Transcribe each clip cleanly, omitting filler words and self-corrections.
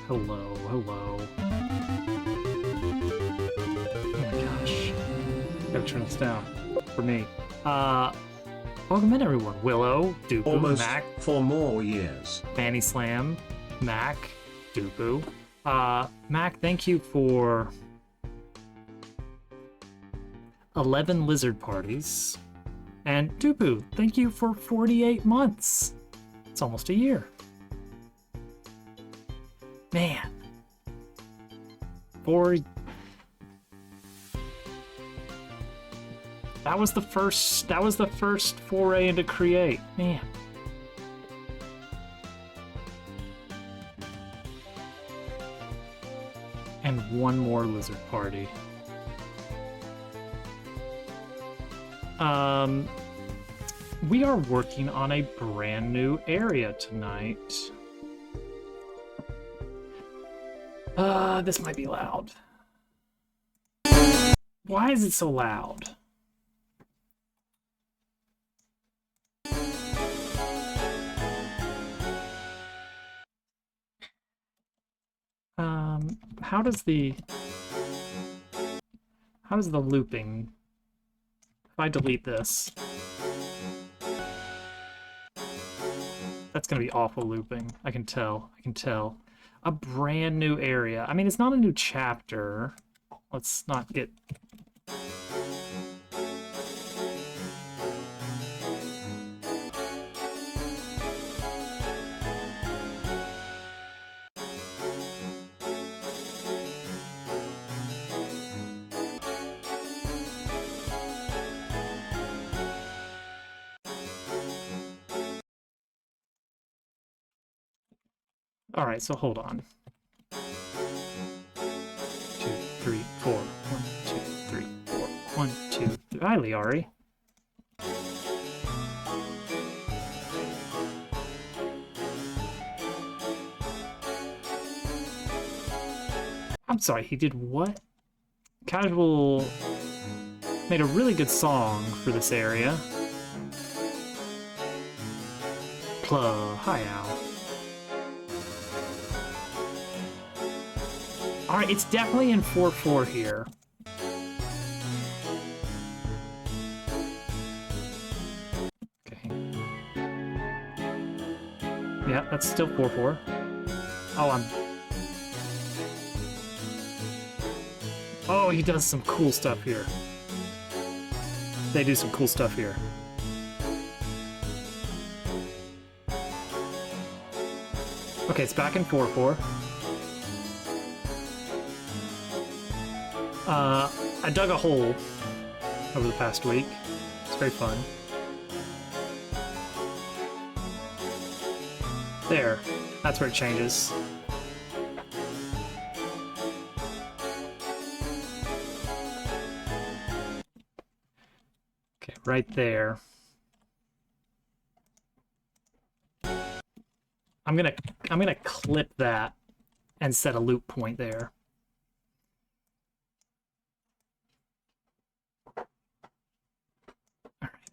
Hello, hello. Oh my gosh. Gotta turn this down. For me. Welcome in everyone. Willow, Dooku, Almost Mac, 4 more years. Fanny Slam, Mac, Dooku. Mac, thank you for 11 lizard parties. And Dooku, thank you for 48 months. It's almost a year. Man. That was the first foray into Create. Man. And one more lizard party. We are working on a brand new area tonight. This might be loud. Why is it so loud? How does the looping, if I delete this, that's gonna be awful looping. I can tell. A brand new area. I mean, it's not a new chapter. Let's not get... All right, so hold on. 2, 3, 4. 1, 2, 3, 4. 1, 2, 3. Hi, Liari. I'm sorry, he did what? Casual made a really good song for this area. Hi, Al. Alright, it's definitely in 4-4 here. Okay. Yeah, that's still 4-4. Oh, Oh, he does some cool stuff here. They do some cool stuff here. Okay, it's back in 4-4. I dug a hole over the past week. It's very fun. There. That's where it changes. Okay, right there. I'm gonna clip that and set a loop point there.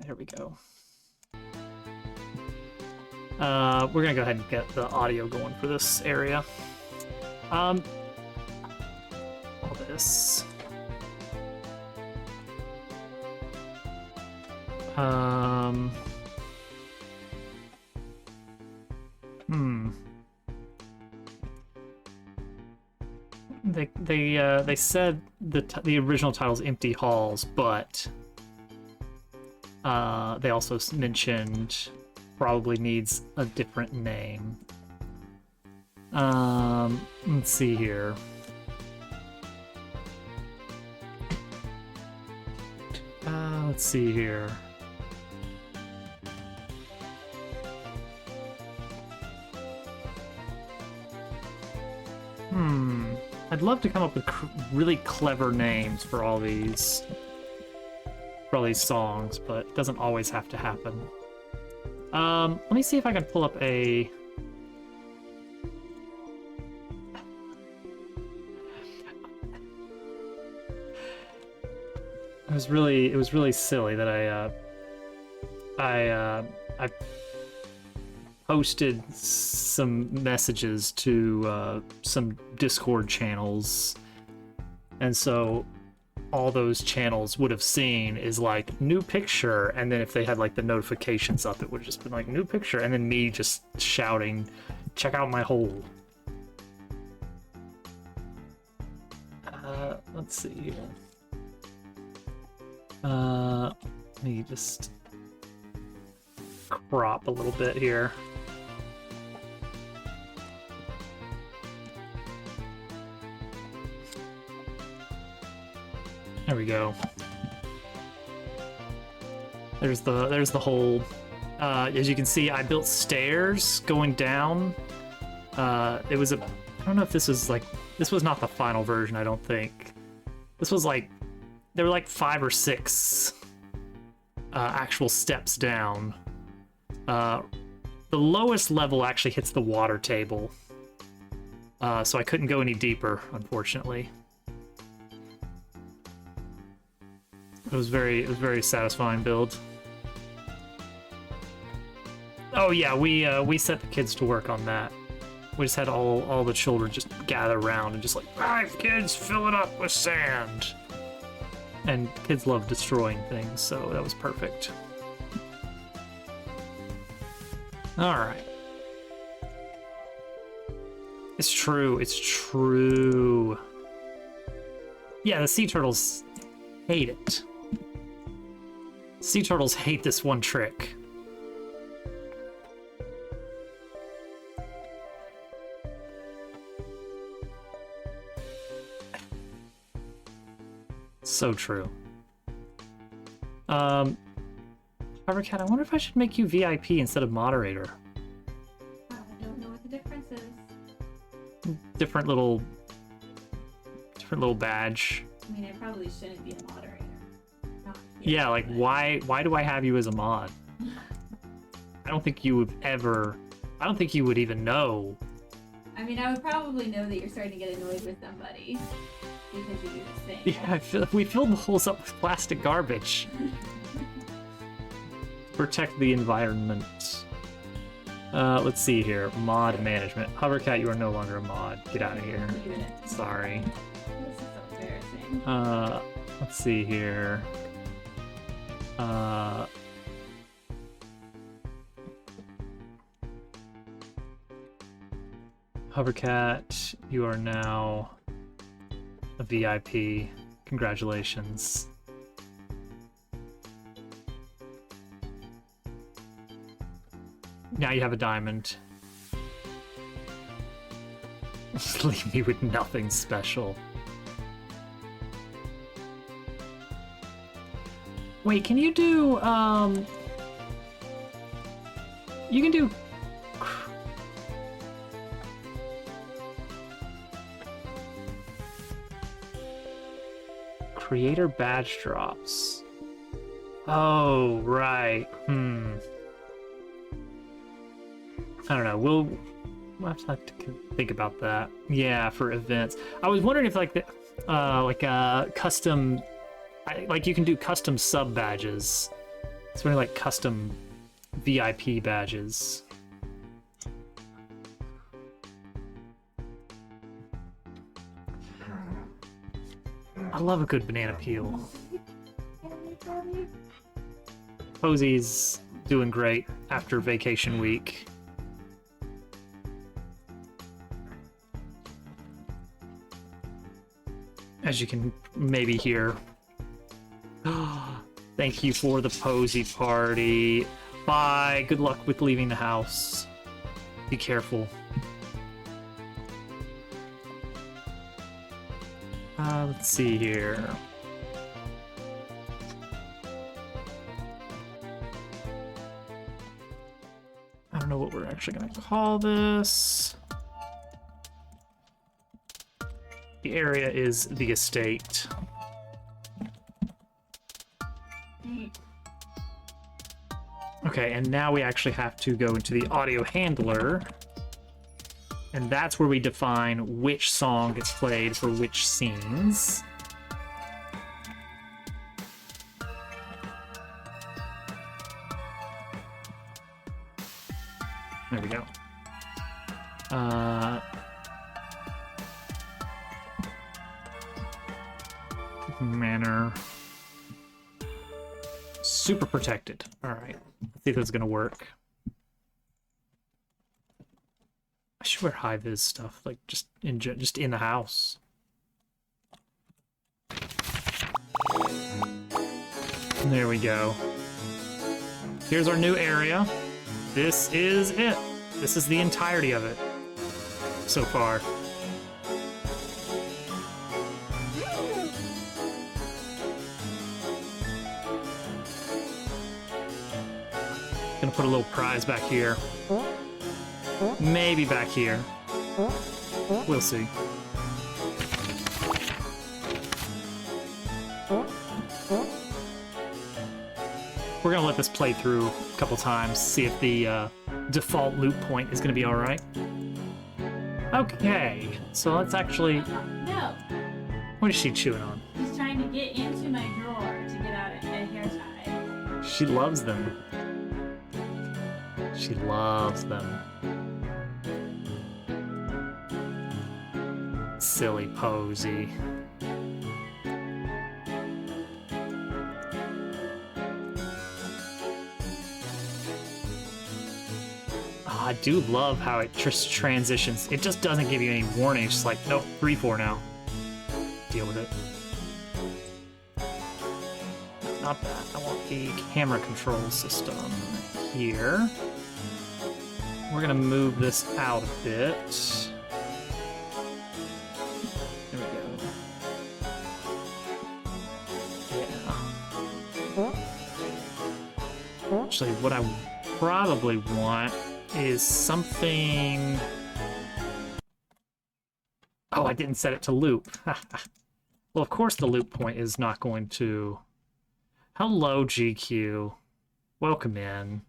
There we go. We're gonna go ahead and get the audio going for this area. All this. They said the original title's Empty Halls, but they also mentioned probably needs a different name. Let's see here. Let's see here. I'd love to come up with really clever names for all these songs, but it doesn't always have to happen. Let me see if I can pull up a... It was really silly that I posted some messages to some Discord channels, and so all those channels would have seen is like new picture, and then if they had like the notifications up, it would have just been like new picture, and then me just shouting, check out my hole. Let's see here. Let me just crop a little bit here. There we go. There's the hole. As you can see, I built stairs going down. It was a, I don't know if this was like, this was not the final version, I don't think. This was like, there were like 5 or 6 actual steps down. The lowest level actually hits the water table. So I couldn't go any deeper, unfortunately. It was very satisfying build. Oh yeah, we set the kids to work on that. We just had all the children just gather around and just like, 5 kids, fill it up with sand. And kids love destroying things, so that was perfect. All right. It's true. It's true. Yeah, the sea turtles hate it. Sea turtles hate this one trick. So true. Hovercat, I wonder if I should make you VIP instead of moderator. I don't know what the difference is. Different little badge. I mean, I probably shouldn't be a moderator. Not Yeah, like why do I have you as a mod? I don't think you would ever. I don't think you would even know. I mean, I would probably know that you're starting to get annoyed with somebody because you do this thing. Yeah, we filled the holes up with plastic garbage. Protect the environment. Let's see here. Mod management. Hovercat, you are no longer a mod. Get out of here. Sorry. This is so embarrassing. Let's see here. Hovercat, you are now a VIP. Congratulations. Now you have a diamond. Just leave me with nothing special. Wait, can you do, you can do... Creator badge drops. Oh, right. I don't know. We'll have to think about that. Yeah, for events. I was wondering if like the custom, like you can do custom sub badges. It's really like custom VIP badges. I love a good banana peel. Posey's doing great after vacation week. As you can maybe hear. Thank you for the Posey party. Bye. Good luck with leaving the house. Be careful. Let's see here. I don't know what we're actually going to call this. The area is the estate. Okay, and now we actually have to go into the audio handler. And that's where we define which song gets played for which scenes. There we Manor. Super protected. Alright. Let's see if this is gonna work. I should wear high-vis stuff, like just in the house. There we go. Here's our new area. This is it. This is the entirety of it so far. Gonna put a little prize back here. Maybe back here. We'll see. We're gonna let this play through a couple times, see if the default loop point is gonna be alright. Okay, so let's actually... No. What is she chewing on? He's trying to get into my drawer to get out a hair tie. She loves them. She loves them. Silly Posy. Oh, I do love how it just transitions. It just doesn't give you any warning. It's just like, nope, 3-4 now. Deal with it. Not that. I want the camera control system here. We're gonna move this out a bit. There we go. Yeah. Actually, what I probably want is something... Oh, I didn't set it to loop. Well, of course the loop point is not going to... Hello, GQ. Welcome in.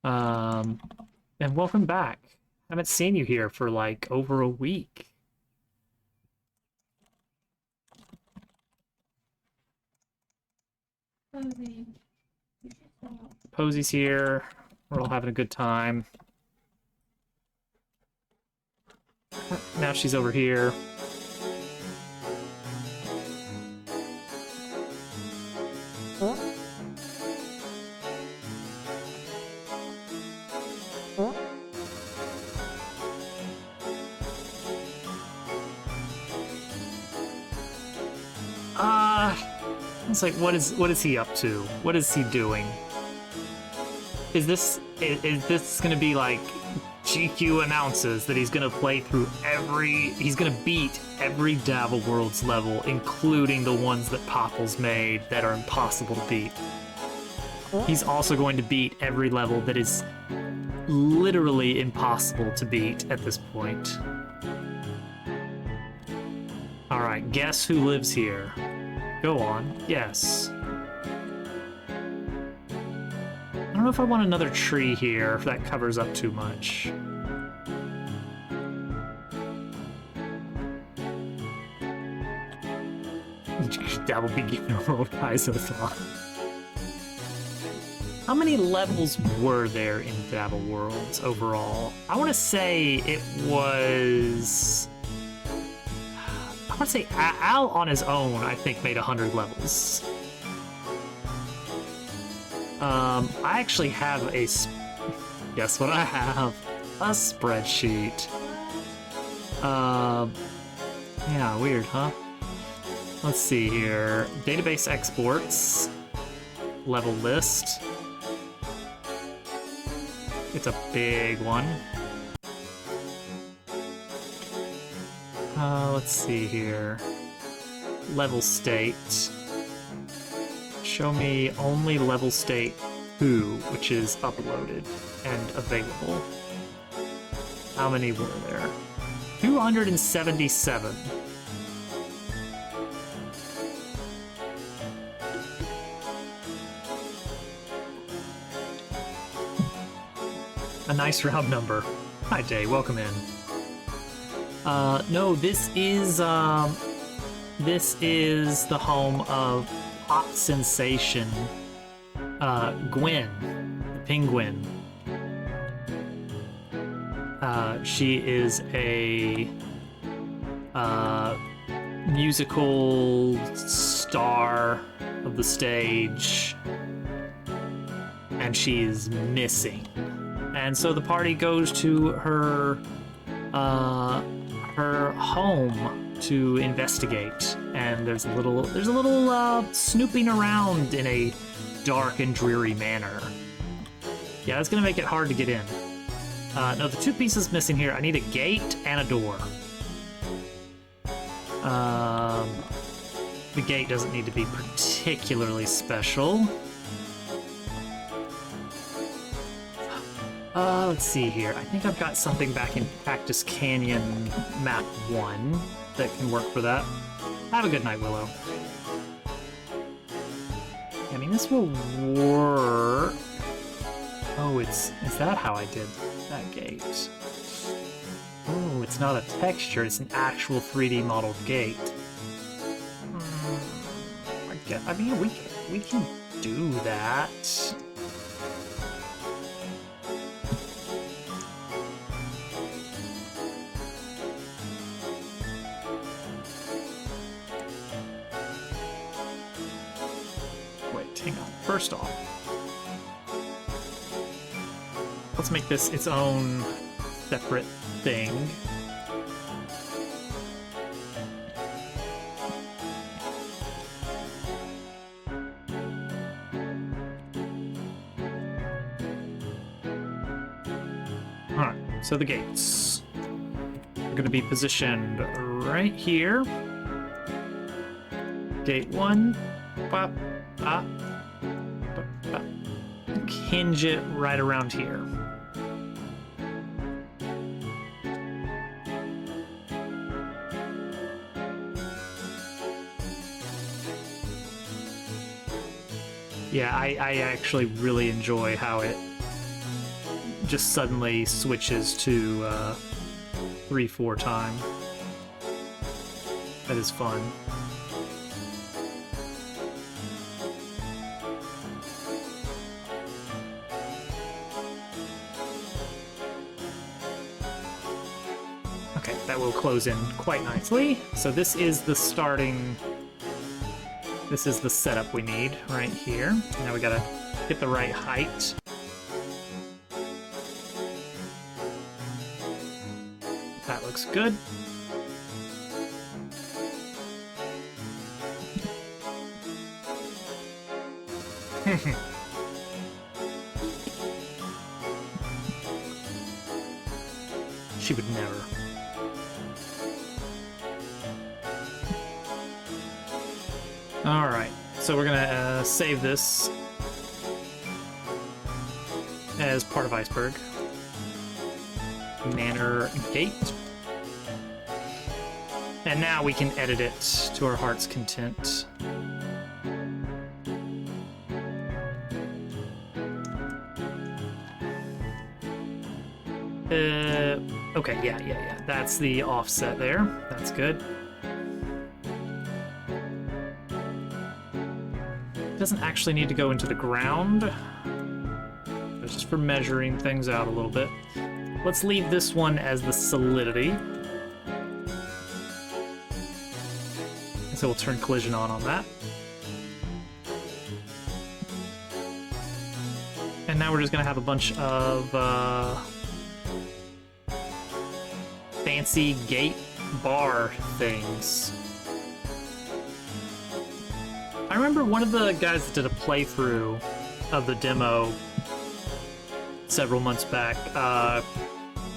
And welcome back. Haven't seen you here for like over a week. Posy. Posy's here. We're all having a good time. Now she's over here. It's like, what is he up to? What is he doing? Is this gonna be like GQ announces that he's gonna play through he's gonna beat every Dabble Worlds level, including the ones that Popple's made that are impossible to beat. He's also going to beat every level that is literally impossible to beat at this point. Alright, guess who lives here? Go on. Yes. I don't know if I want another tree here, if that covers up too much. That would be giving a roll guys a thought. How many levels were there in Dabble Worlds overall? I want to say it was... I want to say Al on his own, I think, made 100 levels. I actually have a... Guess what I have? A spreadsheet. Yeah, weird, huh? Let's see here. Database exports. Level list. It's a big one. Let's see here. Level state. Show me only level state 2, which is uploaded and available. How many were there? 277. A nice round number. Hi, Day. Welcome in. No, this is the home of Pop Sensation, Gwen, the penguin. She is a musical star of the stage, and she is missing. And so the party goes to her home to investigate. And there's a little snooping around in a dark and dreary manner. Yeah, that's gonna make it hard to get in. No, the two pieces missing here. I need a gate and a door. The gate doesn't need to be particularly special. Let's see here. I think I've got something back in Cactus Canyon map 1 that can work for that. Have a good night, Willow. I mean, this will work. Oh, is that how I did that gate? Oh, it's not a texture, it's an actual 3D modeled gate. I mean, we can do that. Wait, hang on. First off, let's make this its own separate thing. Alright, so the gates are going to be positioned right here. Gate 1. Bop, bop, bop, bop. Hinge it right around here. Yeah, I actually really enjoy how it just suddenly switches to 3/4 time. That is fun. Okay, that will close in quite nicely. So this is the starting... This is the setup we need right here. Now we gotta get the right height. That looks good. She would never. Alright, so we're gonna save this as part of Iceberg. Manor Gate. And now we can edit it to our heart's content. Okay, yeah. That's the offset there. That's good. Doesn't actually need to go into the ground. It's just for measuring things out a little bit. Let's leave this one as the solidity. And so we'll turn collision on that. And now we're just gonna have a bunch of fancy gate bar things. I remember one of the guys that did a playthrough of the demo several months back,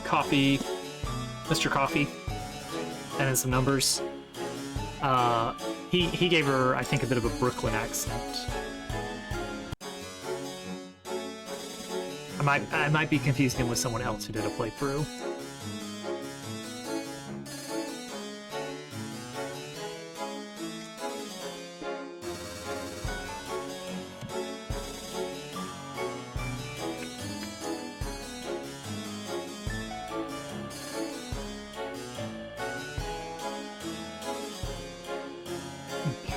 Coffee, Mr. Coffee, and then some numbers. He gave her, I think, a bit of a Brooklyn accent. I might be confusing him with someone else who did a playthrough.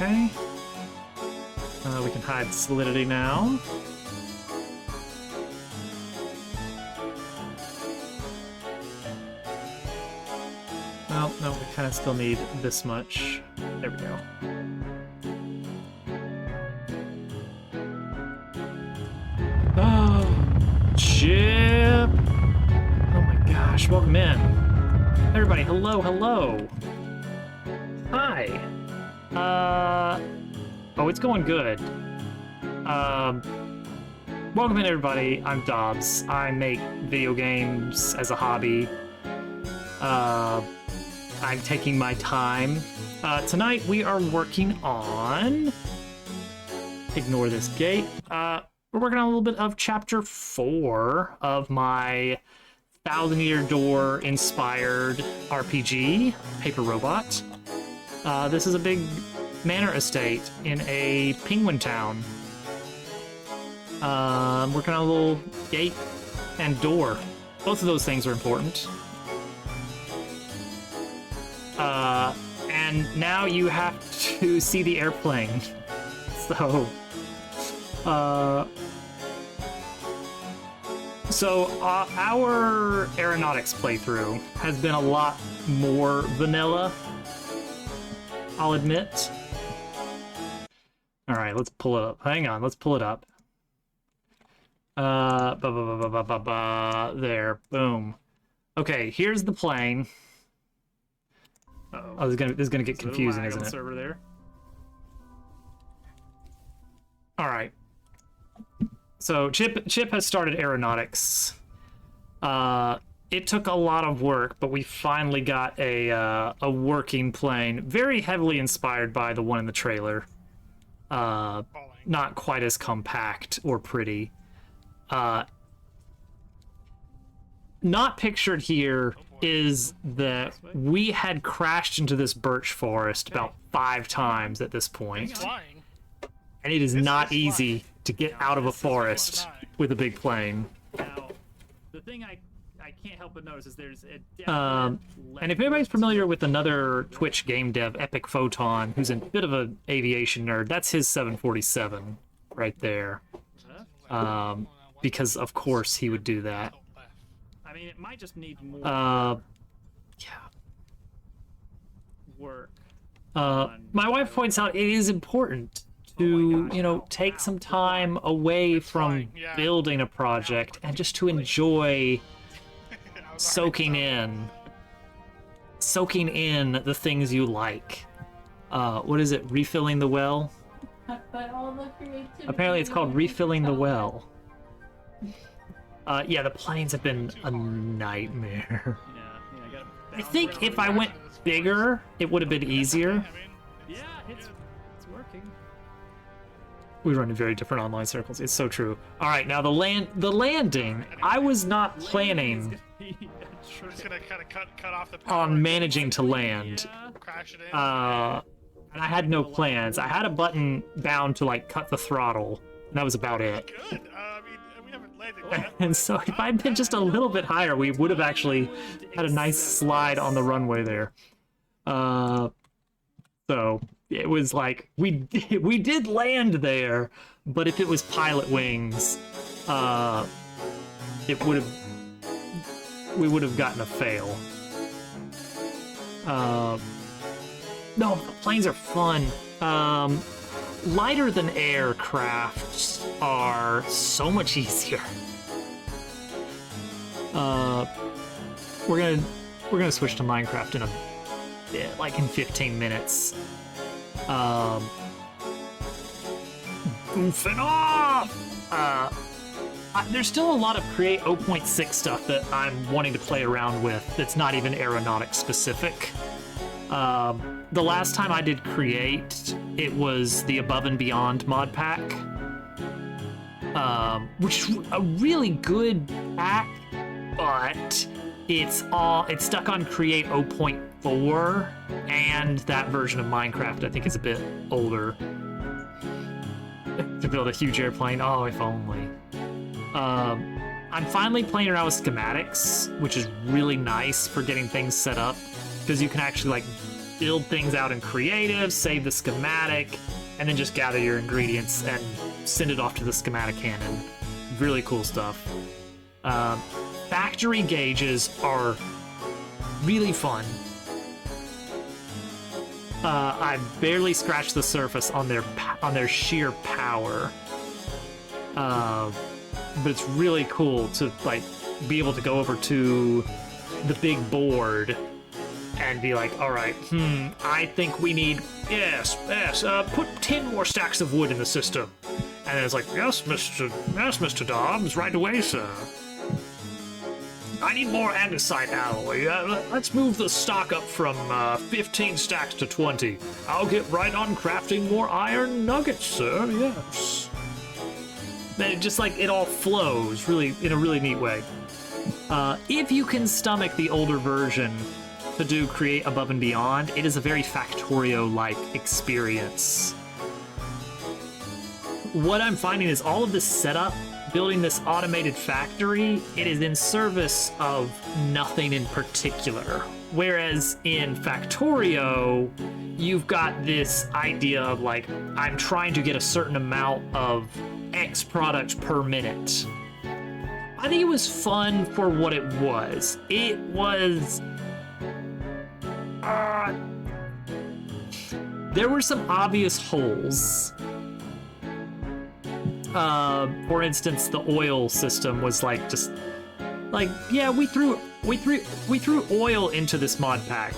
Okay. We can hide solidity now. No, we kind of still need this much. There we go. Oh, Chip! Oh my gosh, welcome in. Everybody, hello, hello. Hi. Oh, it's going good. Welcome in, everybody. I'm Dobbs. I make video games as a hobby. I'm taking my time. Tonight we are working on... Ignore this gate. We're working on a little bit of Chapter 4 of my Thousand Year Door inspired RPG, Paper Robot. This is a big manor estate in a penguin town. Working on a little gate and door. Both of those things are important. And now you have to see the airplane. So, our aeronautics playthrough has been a lot more vanilla, I'll admit. Alright, let's pull it up. Hang on, let's pull it up. There, boom. Okay, here's the plane. Oh, this is gonna get confusing, isn't it? Server there. All right. So Chip has started aeronautics. It took a lot of work, but we finally got a working plane, very heavily inspired by the one in the trailer. Not quite as compact or pretty. Not pictured here is that we had crashed into this birch forest about 5 times at this point. And it is not easy to get out of a forest with a big plane. Now, the thing I can't help but notice is there's a and if anybody's familiar with another Twitch game dev, Epic Photon, who's a bit of an aviation nerd, that's his 747 right there. Because of course he would do that. I mean, it might just need more work. My wife points out it is important to, you know, take some time away from building a project and just to enjoy soaking in the things you like. What is it? Refilling the well? Apparently it's called refilling the well. Yeah, the planes have been a nightmare. I think if I went bigger, it would have been easier. Yeah, it's working. We run in very different online circles. It's so true. All right, now the landing. I was not planning on managing to land. And I had no plans. I had a button down to like cut the throttle, and that was about it. Good. We haven't landed yet. And so if I'd been just a little bit higher, we would have actually had a nice slide on the runway there. So it was like we did land there, but if it was pilot wings, we would have gotten a fail. No, the planes are fun. Lighter than air crafts are so much easier. We're gonna switch to Minecraft in a bit, like in 15 minutes. Goofing off! There's still a lot of Create 0.6 stuff that I'm wanting to play around with that's not even aeronautics specific. The last time I did Create, it was the Above and Beyond mod pack, which is a really good pack, but it's stuck on Create 0.4, and that version of Minecraft I think is a bit older. To build a huge airplane, oh, if only. I'm finally playing around with schematics, which is really nice for getting things set up, because you can actually like build things out in creative, save the schematic, and then just gather your ingredients and send it off to the schematic cannon. Really cool stuff. Factory gauges are really fun. I barely scratched the surface on their sheer power. But it's really cool to like be able to go over to the big board and be like, all right, I think we need, yes, put 10 more stacks of wood in the system. And it's like, yes, Mr. Dobbs, right away, sir. I need more andesite alloy. Let's move the stock up from 15 stacks to 20. I'll get right on crafting more iron nuggets, sir, yes. Then it just like, it all flows really in a really neat way. If you can stomach the older version to do Create Above and Beyond, it is a very Factorio-like experience. What I'm finding is all of this setup, building this automated factory, it is in service of nothing in particular. Whereas in Factorio, you've got this idea of like, I'm trying to get a certain amount of X product per minute. I think it was fun for what it was. It was... there were some obvious holes. For instance, the oil system was like just like, yeah, we threw oil into this mod pack.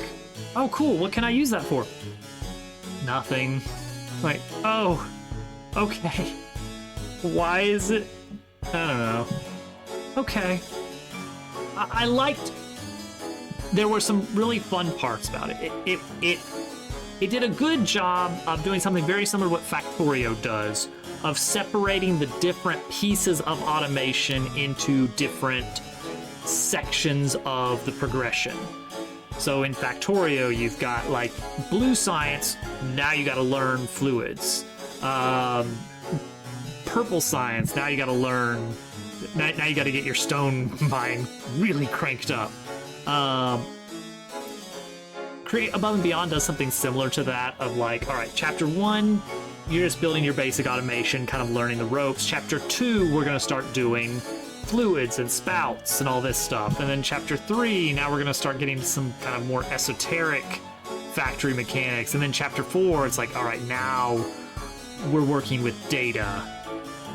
Oh, cool. What can I use that for? Nothing. Like, oh, okay. Why is it? I don't know. Okay. I liked. There were some really fun parts about it. It did a good job of doing something very similar to what Factorio does, of separating the different pieces of automation into different sections of the progression. So in Factorio, you've got like blue science, now you gotta learn fluids. Purple science, now you gotta learn, now you gotta get your stone mine really cranked up. Create Above and Beyond does something similar to that of like, all right, chapter 1, you're just building your basic automation, kind of learning the ropes. Chapter 2, we're gonna start doing fluids and spouts and all this stuff. And then chapter 3, now we're gonna start getting some kind of more esoteric factory mechanics. And then chapter 4, it's like, all right, now we're working with data.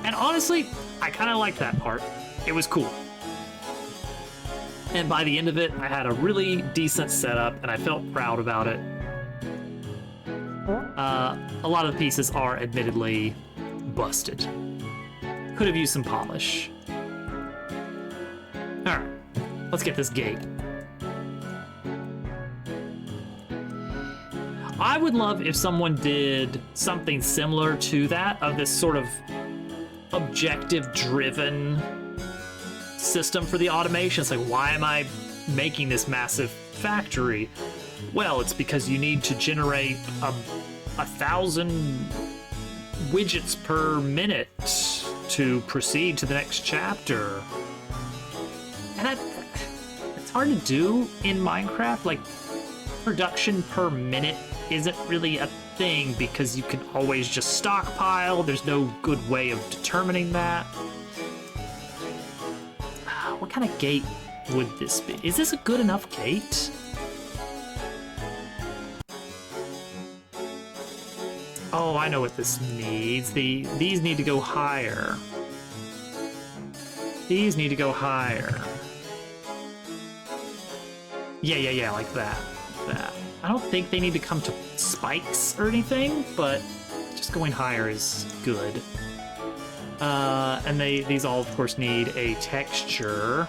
And honestly, I kind of liked that part. It was cool. And by the end of it, I had a really decent setup and I felt proud about it. A lot of the pieces are admittedly busted. Could have used some polish. All right, let's get this gate. I would love if someone did something similar to that, of this sort of objective-driven system for the automation. It's like, why am I making this massive factory? Well, it's because you need to generate 1,000 widgets per minute to proceed to the next chapter. And it's hard to do in Minecraft. Like, production per minute isn't really a thing because you can always just stockpile. There's no good way of determining that. What kind of gate would this be? Is this a good enough gate? Oh, I know what this needs. These need to go higher. These need to go higher. Yeah, like that. That. I don't think they need to come to spikes or anything, but just going higher is good. And these all, of course, need a texture.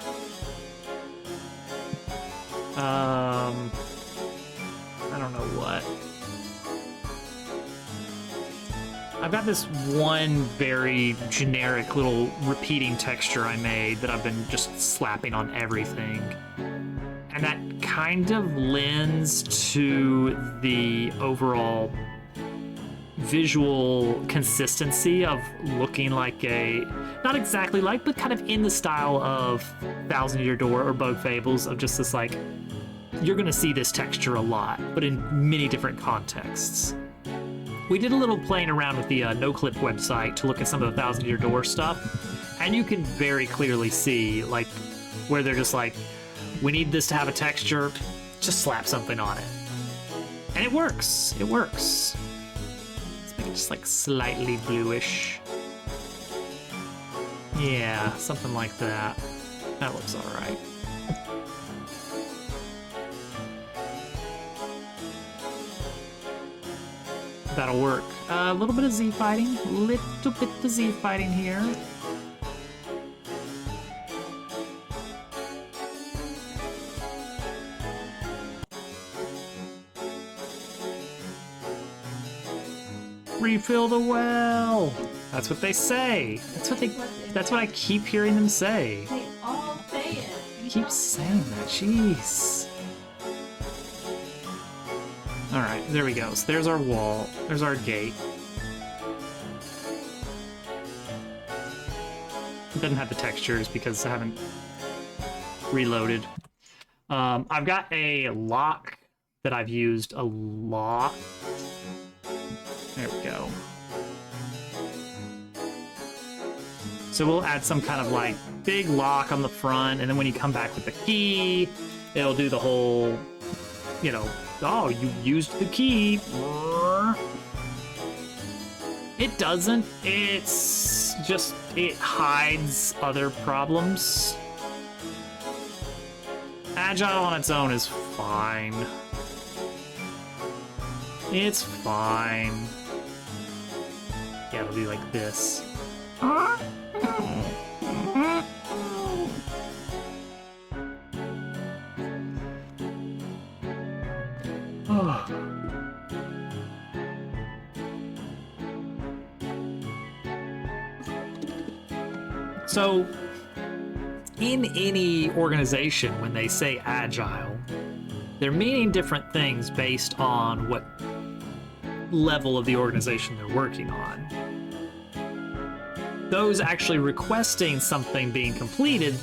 I don't know what. I've got this one very generic little repeating texture I made that I've been just slapping on everything. And that kind of lends to the overall visual consistency of looking like a, not exactly like, but kind of in the style of Thousand Year Door or Bug Fables, of just this like, you're gonna see this texture a lot, but in many different contexts. We did a little playing around with the NoClip website to look at some of the Thousand Year Door stuff, and you can very clearly see like where they're just like, we need this to have a texture, just slap something on it. And it works. It works. Let's make it just like slightly bluish. Yeah, something like that. That looks alright. That'll work. A little bit of Z fighting. Little bit of Z fighting here. Refill the well. That's what they say. That's what I keep hearing them say. They all say it. I keep saying that. Jeez. All right, there we go. So there's our wall. There's our gate. It doesn't have the textures because I haven't reloaded. I've got a lock that I've used a lot. There we go. So we'll add some kind of like big lock on the front, and then when you come back with the key, it'll do the whole, you know, oh, you used the key. It doesn't. It's just, it hides other problems. Agile on its own is fine. It's fine. Yeah, it'll be like this. So, in any organization, when they say agile, they're meaning different things based on what level of the organization they're working on. Those actually requesting something being completed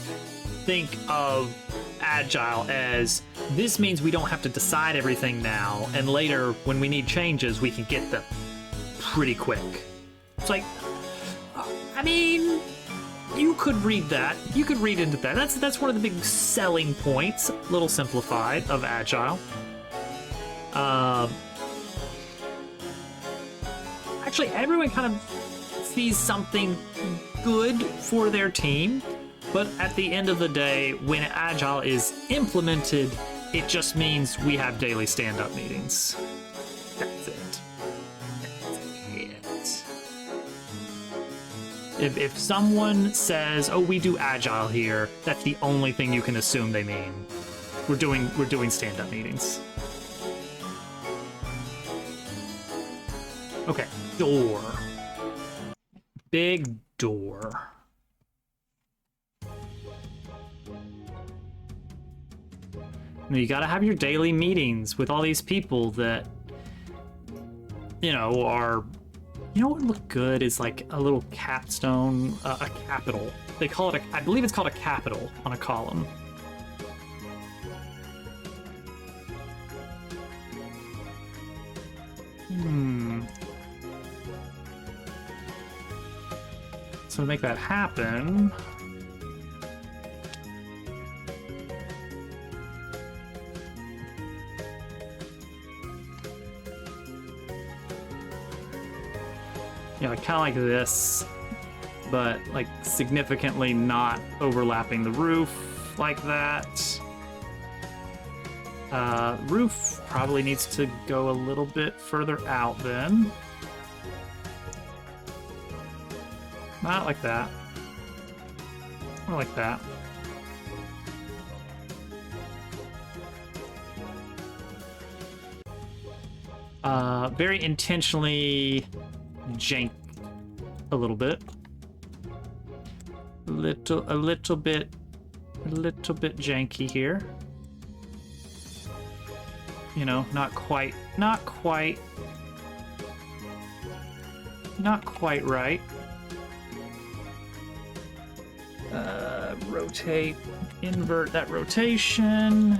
think of agile as, this means we don't have to decide everything now, and later when we need changes we can get them pretty quick. It's like, I mean, you could read that. You could read into that. That's one of the big selling points, a little simplified, of agile. Actually, everyone kind of sees something good for their team, but at the end of the day, when agile is implemented, it just means we have daily stand-up meetings. That's it. If someone says, "Oh, we do agile here," that's the only thing you can assume they mean. We're doing stand-up meetings. Okay, door. Big door. Now you gotta have your daily meetings with all these people that, you know, are... You know what would look good is like a little capstone, a capital. They call it I believe it's called a capital on a column. So to make that happen, yeah, kind of like this, but like significantly not overlapping the roof like that. Roof probably needs to go a little bit further out then. Not like that. More like that. Very intentionally jank a little bit. A little bit janky here. You know, not quite right. Rotate, invert that rotation.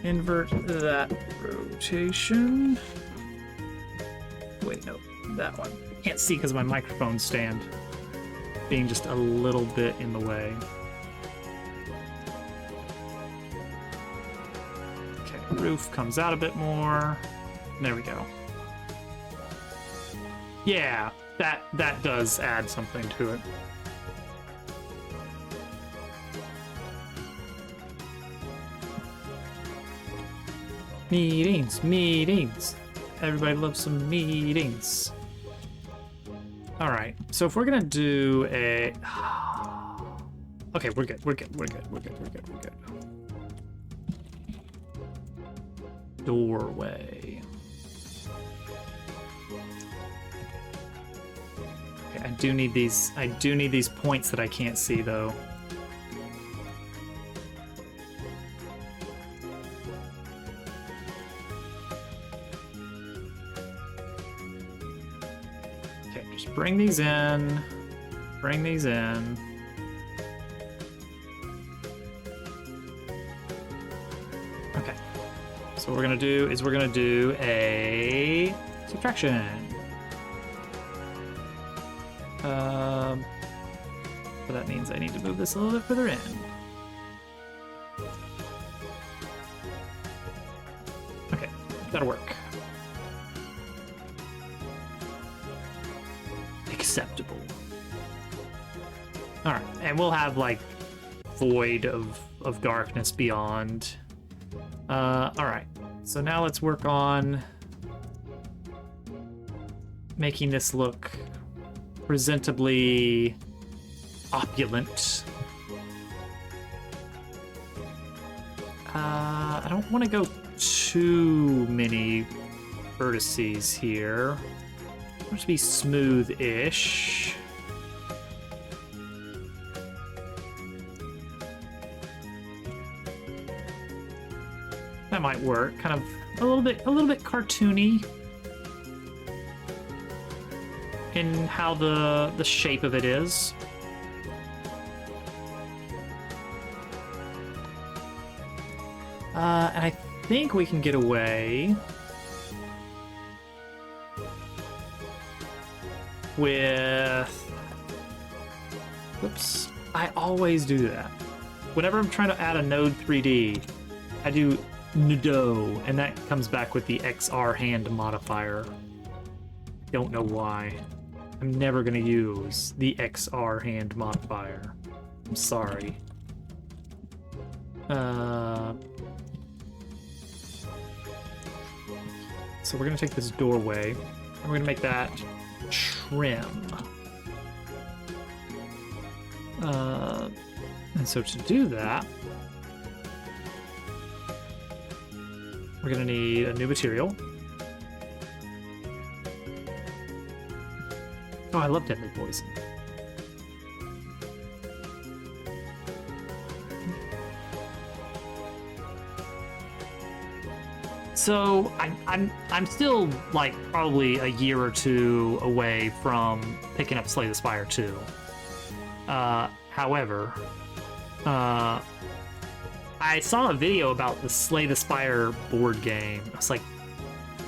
Invert that rotation. Wait, no, that one. Can't see because of my microphone stand being just a little bit in the way. Roof comes out a bit more. There we go. Yeah, that does add something to it. Meetings. Everybody loves some meetings. All right, so if we're gonna do a, okay, we're good. Doorway. Okay, I do need these points that I can't see though. Okay, just bring these in. Bring these in. Okay. So what we're gonna do is we're gonna do a subtraction. So that means I need to move this a little bit further in. Okay, that'll work. Acceptable. All right, and we'll have like void of darkness beyond. All right, so now let's work on making this look presentably opulent. I don't want to go too many vertices here. I want it to be smooth-ish. That might work. Kind of a little bit cartoony in how the shape of it is. And I think we can get away with... Whoops. I always do that. Whenever I'm trying to add a node 3D, I do Nudo, and that comes back with the XR hand modifier. Don't know why. I'm never gonna use the XR hand modifier. I'm sorry. So we're gonna take this doorway, and we're gonna make that trim. And so to do that, we're gonna need a new material. Oh, I love Deadly Poison. So I'm still like probably a year or two away from picking up Slay the Spire 2. However, I saw a video about the Slay the Spire board game. I was like,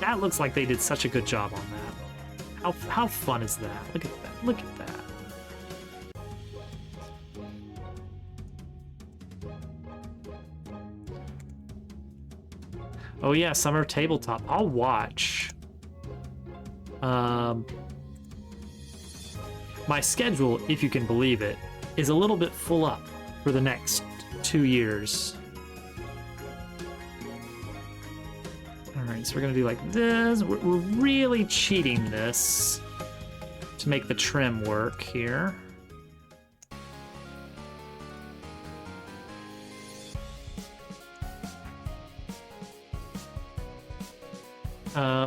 that looks like they did such a good job on that. How fun is that? Look at that. Look at that. Oh yeah, Summer Tabletop. I'll watch. My schedule, if you can believe it, is a little bit full up for the next 2 years. Alright, so we're gonna do like this. We're really cheating this to make the trim work here.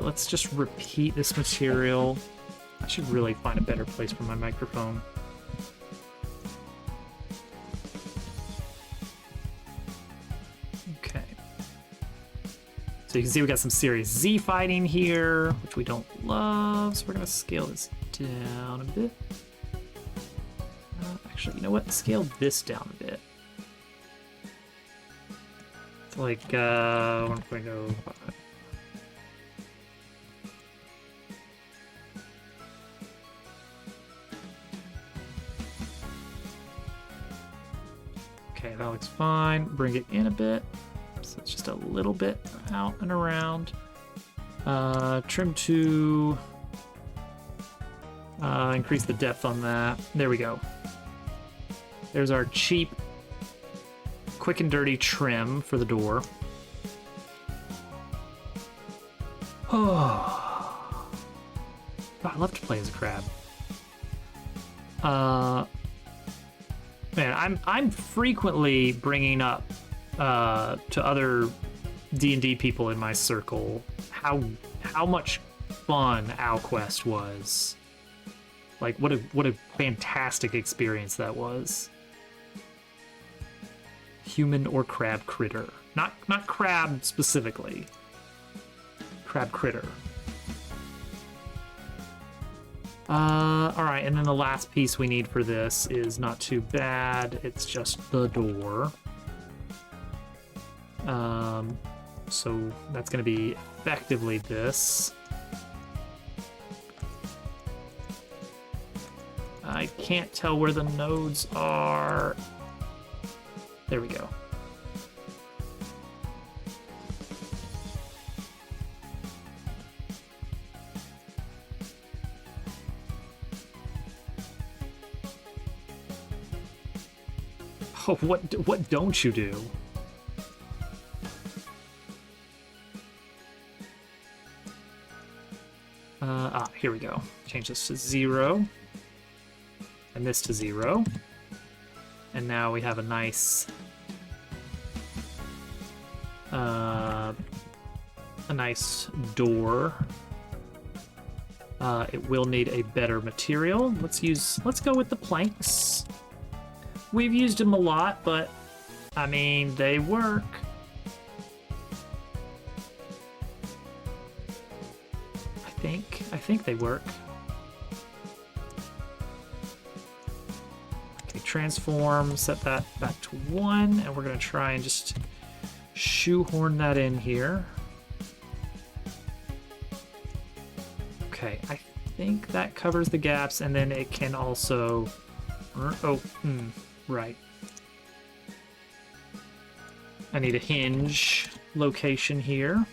Let's just repeat this material. I should really find a better place for my microphone. Okay. So you can see we got some Series Z fighting here, which we don't love. So we're gonna scale this down a bit. Actually, you know what? Scale this down a bit. It's like 1.05. Okay, that looks fine. Bring it in a bit. So let's just a little bit out and around. Trim to increase the depth on that. There we go. There's our cheap, quick and dirty trim for the door. Oh, God, I love to play as a crab. Man, I'm frequently bringing up to other D&D people in my circle how much fun OwlQuest was. Like, what a fantastic experience that was. Human or crab critter. Not crab specifically. Crab critter. Alright, and then the last piece we need for this is not too bad. It's just the door. So that's gonna be effectively this. I can't tell where the nodes are. There we go. Oh, what don't you do? Here we go. Change this to 0. And this to 0. And now we have a nice door. It will need a better material. Let's go with the planks. We've used them a lot, but I mean, they work. I think they work. Okay, transform, set that back to 1, and we're gonna try and just shoehorn that in here. Okay, I think that covers the gaps, and then it can also... right. I need a hinge location here.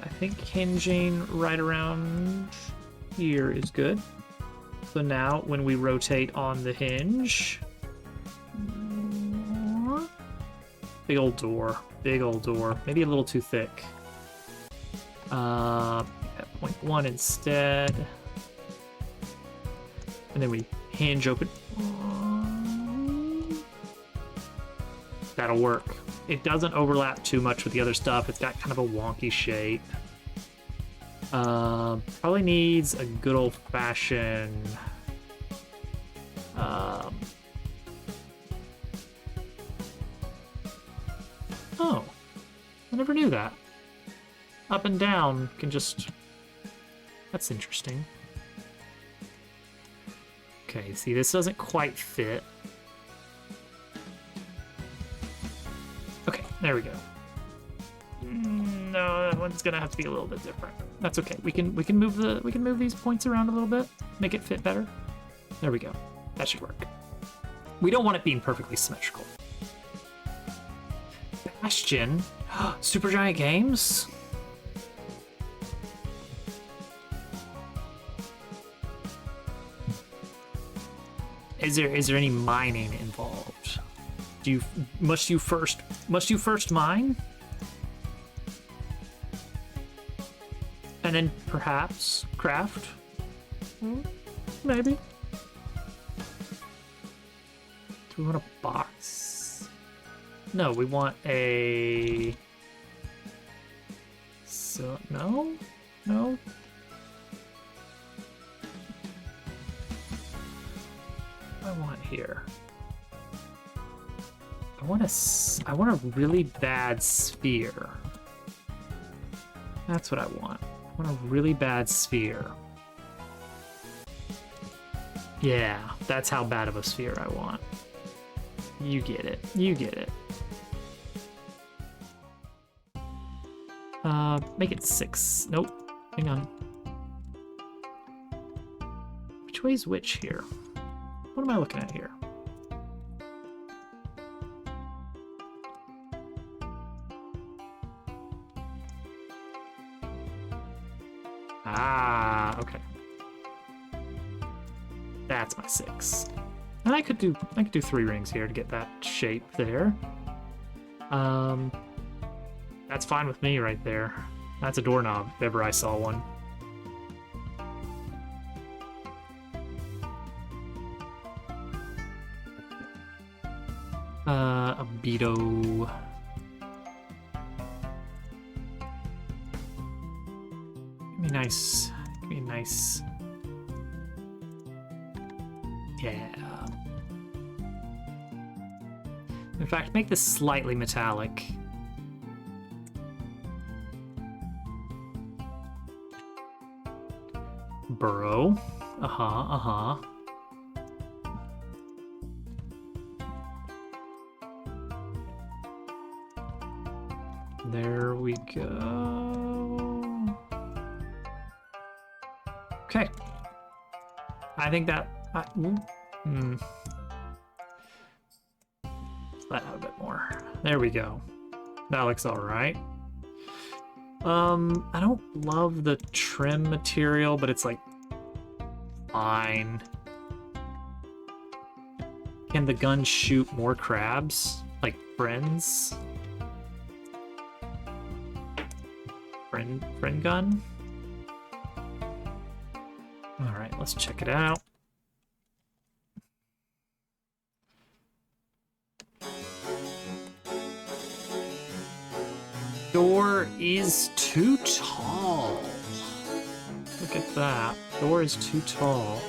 I think hinging right around here is good. So now when we rotate on the hinge, big old door, maybe a little too thick. At 0.1 instead. And then we hinge open. That'll work. It doesn't overlap too much with the other stuff. It's got kind of a wonky shape. Probably needs a good old-fashioned... Oh, I never knew that. Up and down can just... That's interesting. Okay, see, this doesn't quite fit. Okay, there we go. No, that one's gonna have to be a little bit different. That's okay. We can move these points around a little bit, make it fit better. There we go. That should work. We don't want it being perfectly symmetrical. Bastion, Supergiant Games. Is there any mining involved? Must you first mine? And then perhaps craft? Maybe. Do we want a box? No, we want a... So, no? No? What do I want here? I want a really bad sphere. That's what I want. I want a really bad sphere. Yeah, that's how bad of a sphere I want. You get it. You get it. Make it 6. Nope. Hang on. Which way is which here? What am I looking at here? Ah, okay. That's my 6. And I could do 3 rings here to get that shape there. That's fine with me right there. That's a doorknob, if ever I saw one. A Beto. Give me a nice. Give me a nice. Yeah. In fact, make this slightly metallic. Burrow. Uh-huh. There we go. Okay. I think that... Let out a bit more. There we go. That looks alright. I don't love the trim material, but it's like fine. Can the gun shoot more crabs? Like friends? Friend gun? Alright, let's check it out. Door is too tall. Look at that. Door is too tall.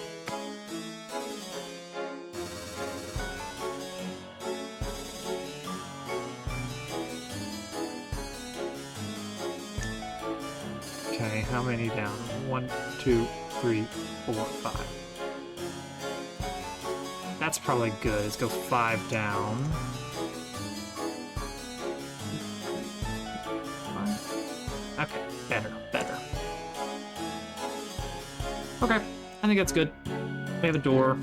Okay, how many down? 1, 2, 3, 4, 5. That's probably good. Let's go 5 down. Okay, better. Okay, I think that's good. We have a door.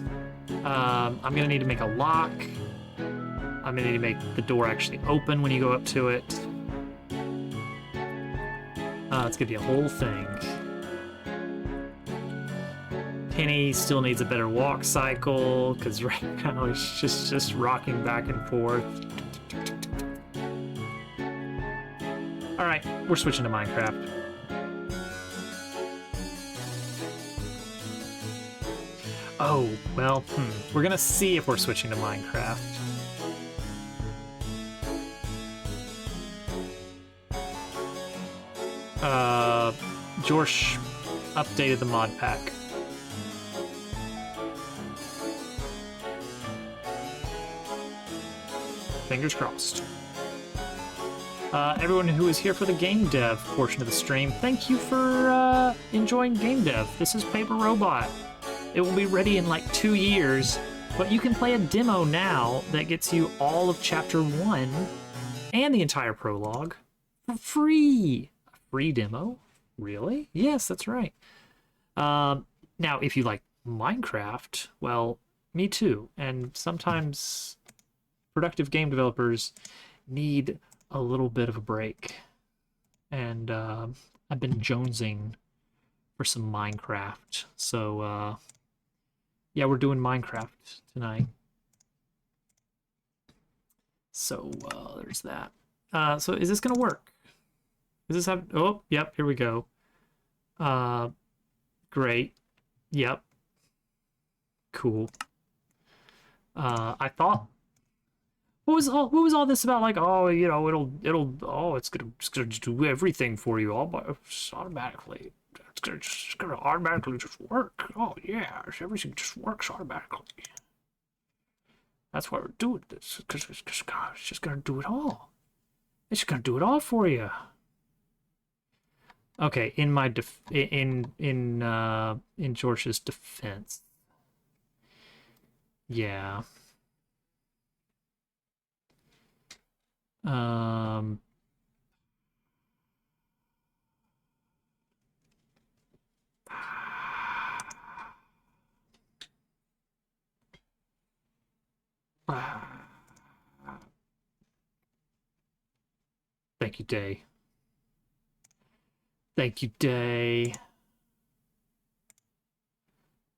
I'm gonna need to make a lock. I'm gonna need to make the door actually open when you go up to it. It's gonna be a whole thing. Penny still needs a better walk cycle, because right now he's just rocking back and forth. Alright, we're switching to Minecraft. Oh, well, we're gonna see if we're switching to Minecraft. Jorsh updated the mod pack. Fingers crossed. Everyone who is here for the game dev portion of the stream, thank you for enjoying game dev. This is Paper Robot. It will be ready in like 2 years, but you can play a demo now that gets you all of Chapter 1 and the entire prologue for free. A free demo? Really? Yes, that's right. Now, if you like Minecraft, well, me too. And sometimes productive game developers need a little bit of a break. And I've been jonesing for some Minecraft. So, yeah, we're doing Minecraft tonight. So, there's that. So is this gonna work? Does this have... Oh, yep, here we go. Great. Yep. Cool. I thought... What was all this about? Like, oh, you know, it's gonna do everything for you all by automatically. It's gonna automatically just work. Oh yeah, everything just works automatically. That's why we're doing this, because it's just gonna do it all. It's just gonna do it all for you. Okay, in my in George's defense, yeah. Thank you, Day. Thank you, Day.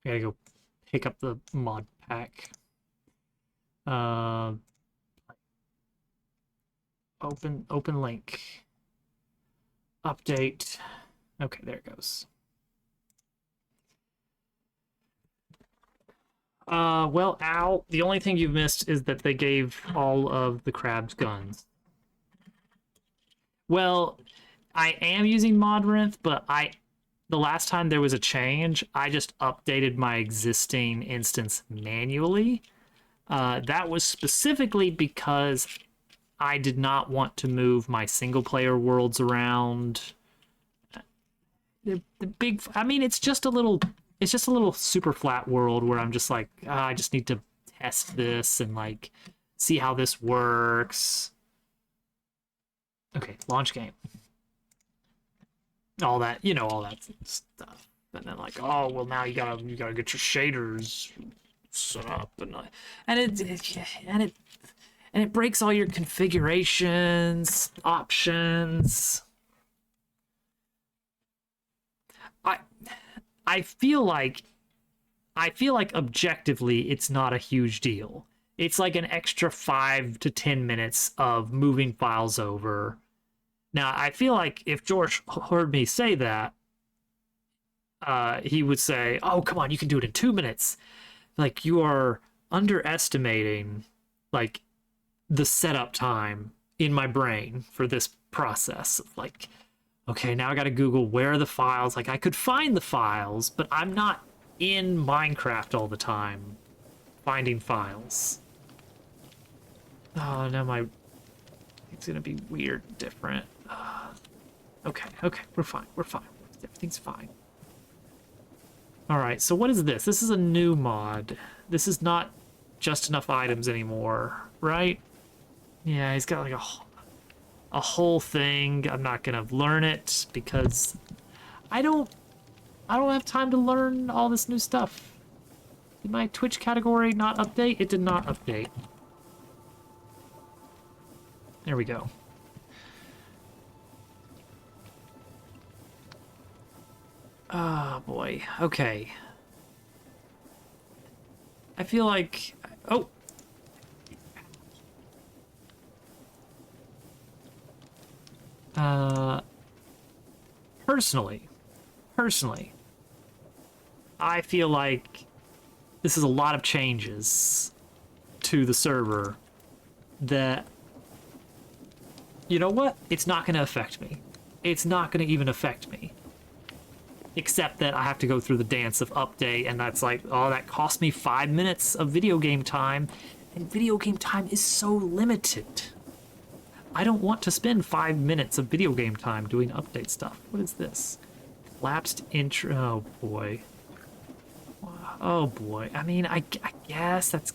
I gotta go pick up the mod pack. Uh, open link. Update. Okay, there it goes. Well, Al, the only thing you've missed is that they gave all of the crabs guns. Well, I am using Modrinth, but the last time there was a change, I just updated my existing instance manually. That was specifically because I did not want to move my single player worlds around. The big, I mean, it's just a little super flat world where I'm just like, I just need to test this and like see how this works. Okay, launch game. All that, all that stuff. And then like, oh well, now you gotta get your shaders set up and it breaks all your configurations, options. I feel like objectively it's not a huge deal. It's like an extra 5 to 10 minutes of moving files over. Now, I feel like if George heard me say that, he would say, "Oh, come on, you can do it in 2 minutes." Like, you are underestimating like the setup time in my brain for this process. Like, okay, now I gotta Google where are the files. Like, I could find the files, but I'm not in Minecraft all the time finding files. Oh, now it's gonna be weird, different. Okay, we're fine. Everything's fine. All right, so what is this? This is a new mod. This is not just enough items anymore, right? Yeah, he's got like a whole thing. I'm not gonna learn it because I don't have time to learn all this new stuff. Did my Twitch category not update? It did not update. There we go. Oh boy. Okay. I feel like personally, I feel like this is a lot of changes to the server that, you know what? It's not going to affect me. It's not going to even affect me. Except that I have to go through the dance of update, and that's like, oh, that cost me 5 minutes of video game time, and video game time is so limited. I don't want to spend 5 minutes of video game time doing update stuff. What is this? Collapsed intro. Oh boy. Oh boy. I mean, I guess that's.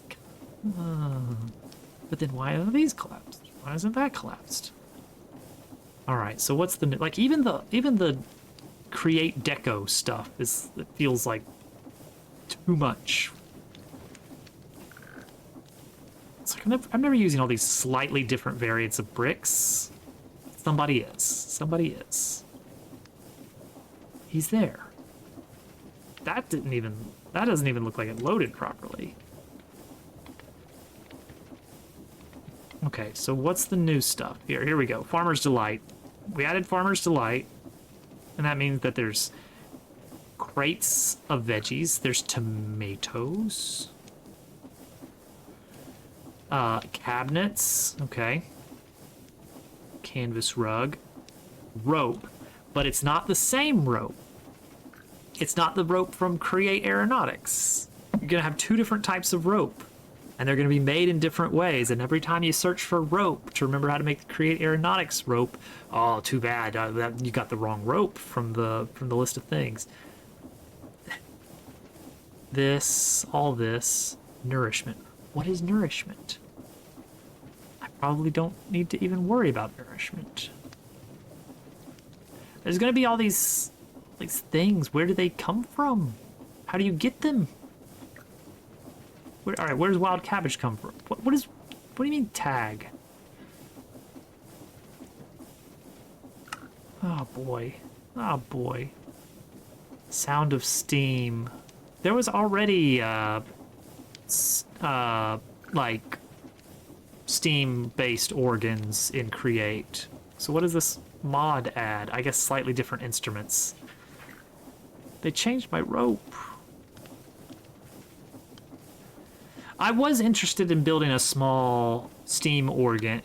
But then why are these collapsed? Why isn't that collapsed? All right. So what's the like? Even the create deco stuff it feels like too much. It's like I'm never using all these slightly different variants of bricks. Somebody is. He's there. That doesn't even look like it loaded properly. Okay, so what's the new stuff? Here we go. Farmer's Delight. We added Farmer's Delight. And that means that there's crates of veggies. There's tomatoes. Cabinets. Okay. Canvas rug. Rope. But it's not the same rope. It's not the rope from Create Aeronautics. You're going to have 2 different types of rope. And they're going to be made in different ways. And every time you search for rope to remember how to make the Create Aeronautics rope, oh, too bad. You got the wrong rope from the list of things. All this, nourishment. What is nourishment? I probably don't need to even worry about nourishment. There's going to be all these things. Where do they come from? How do you get them? All right, where does wild cabbage come from? What do you mean tag? Oh boy. Sound of Steam. there was already like Steam-based organs in Create. So what does this mod add? I guess slightly different instruments. They changed my rope. I was interested in building a small Steam organ,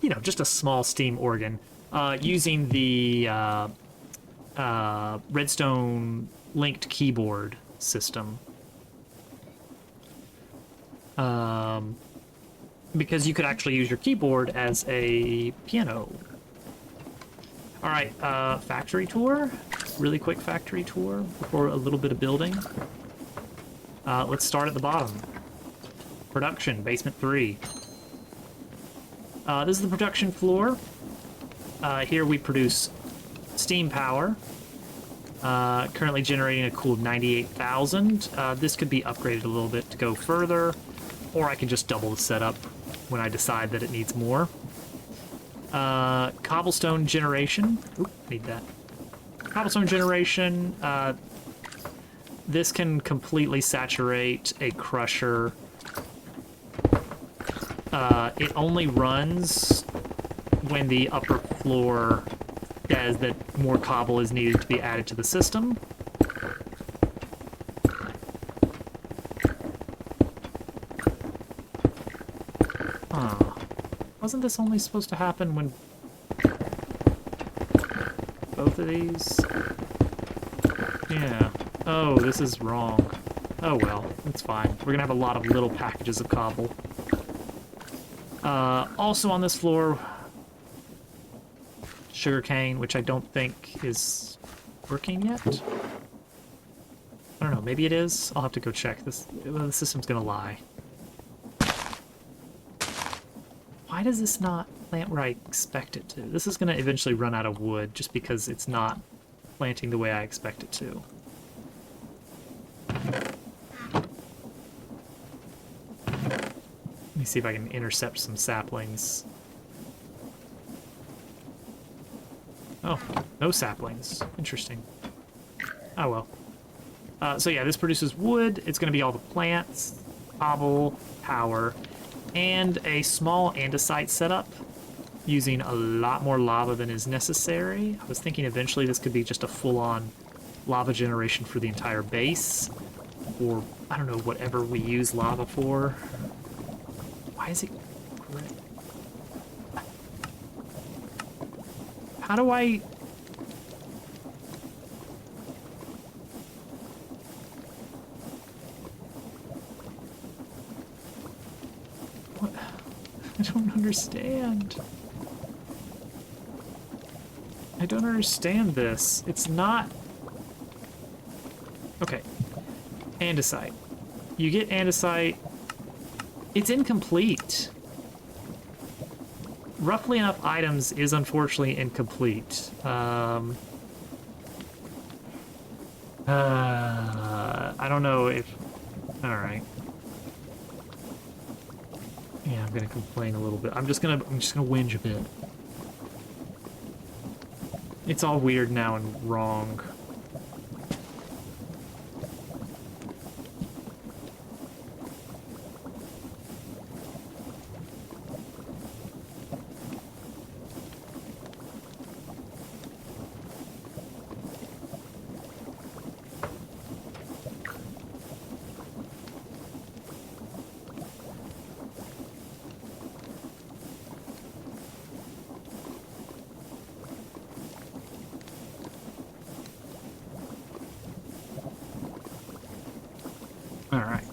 you know, just a small Steam organ, using the Redstone linked keyboard system. Because you could actually use your keyboard as a piano. All right, factory tour. Really quick factory tour before a little bit of building. Let's start at the bottom. Production, basement 3. This is the production floor. Here we produce steam power. Currently generating a cool 98,000. This could be upgraded a little bit to go further, or I can just double the setup when I decide that it needs more. Cobblestone generation. Oop, need that. Cobblestone generation. This can completely saturate a crusher. It only runs when the upper floor says that more cobble is needed to be added to the system. Wasn't this only supposed to happen when both of these? Yeah. Oh, this is wrong. Oh well, it's fine. We're gonna have a lot of little packages of cobble. Also on this floor, sugarcane, which I don't think is working yet. I don't know, maybe it is. I'll have to go check. The system's gonna lie. Why does this not plant where I expect it to? This is gonna eventually run out of wood just because it's not planting the way I expect it to. Let me see if I can intercept some saplings. Oh, no saplings. Interesting. Oh well. So yeah, this produces wood. It's going to be all the plants, cobble, power, and a small andesite setup using a lot more lava than is necessary. I was thinking eventually this could be just a full-on lava generation for the entire base, or I don't know, whatever we use lava for. Why is it gray? How do I... What? I don't understand. I don't understand this. It's not... Okay. Andesite. You get andesite. It's incomplete. Roughly enough items is unfortunately incomplete. I don't know if... Alright. Yeah, I'm gonna complain a little bit. I'm just gonna whinge a bit. It's all weird now and wrong. Alright.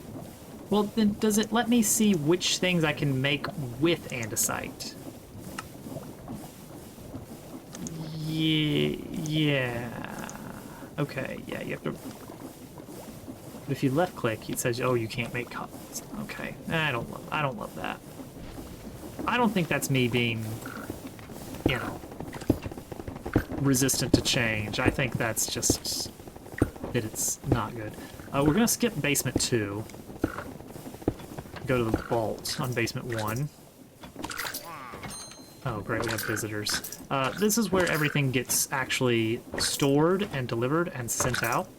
Well, then does it let me see which things I can make with andesite? Yeah. Okay, yeah, you have to... But if you left click, it says, oh, you can't make copies. Okay, I don't love that. I don't think that's me being, you know, resistant to change. I think that's just that it's not good. We're gonna skip basement 2. Go to the vault on basement 1. Oh, great, we have visitors. This is where everything gets actually stored and delivered and sent out.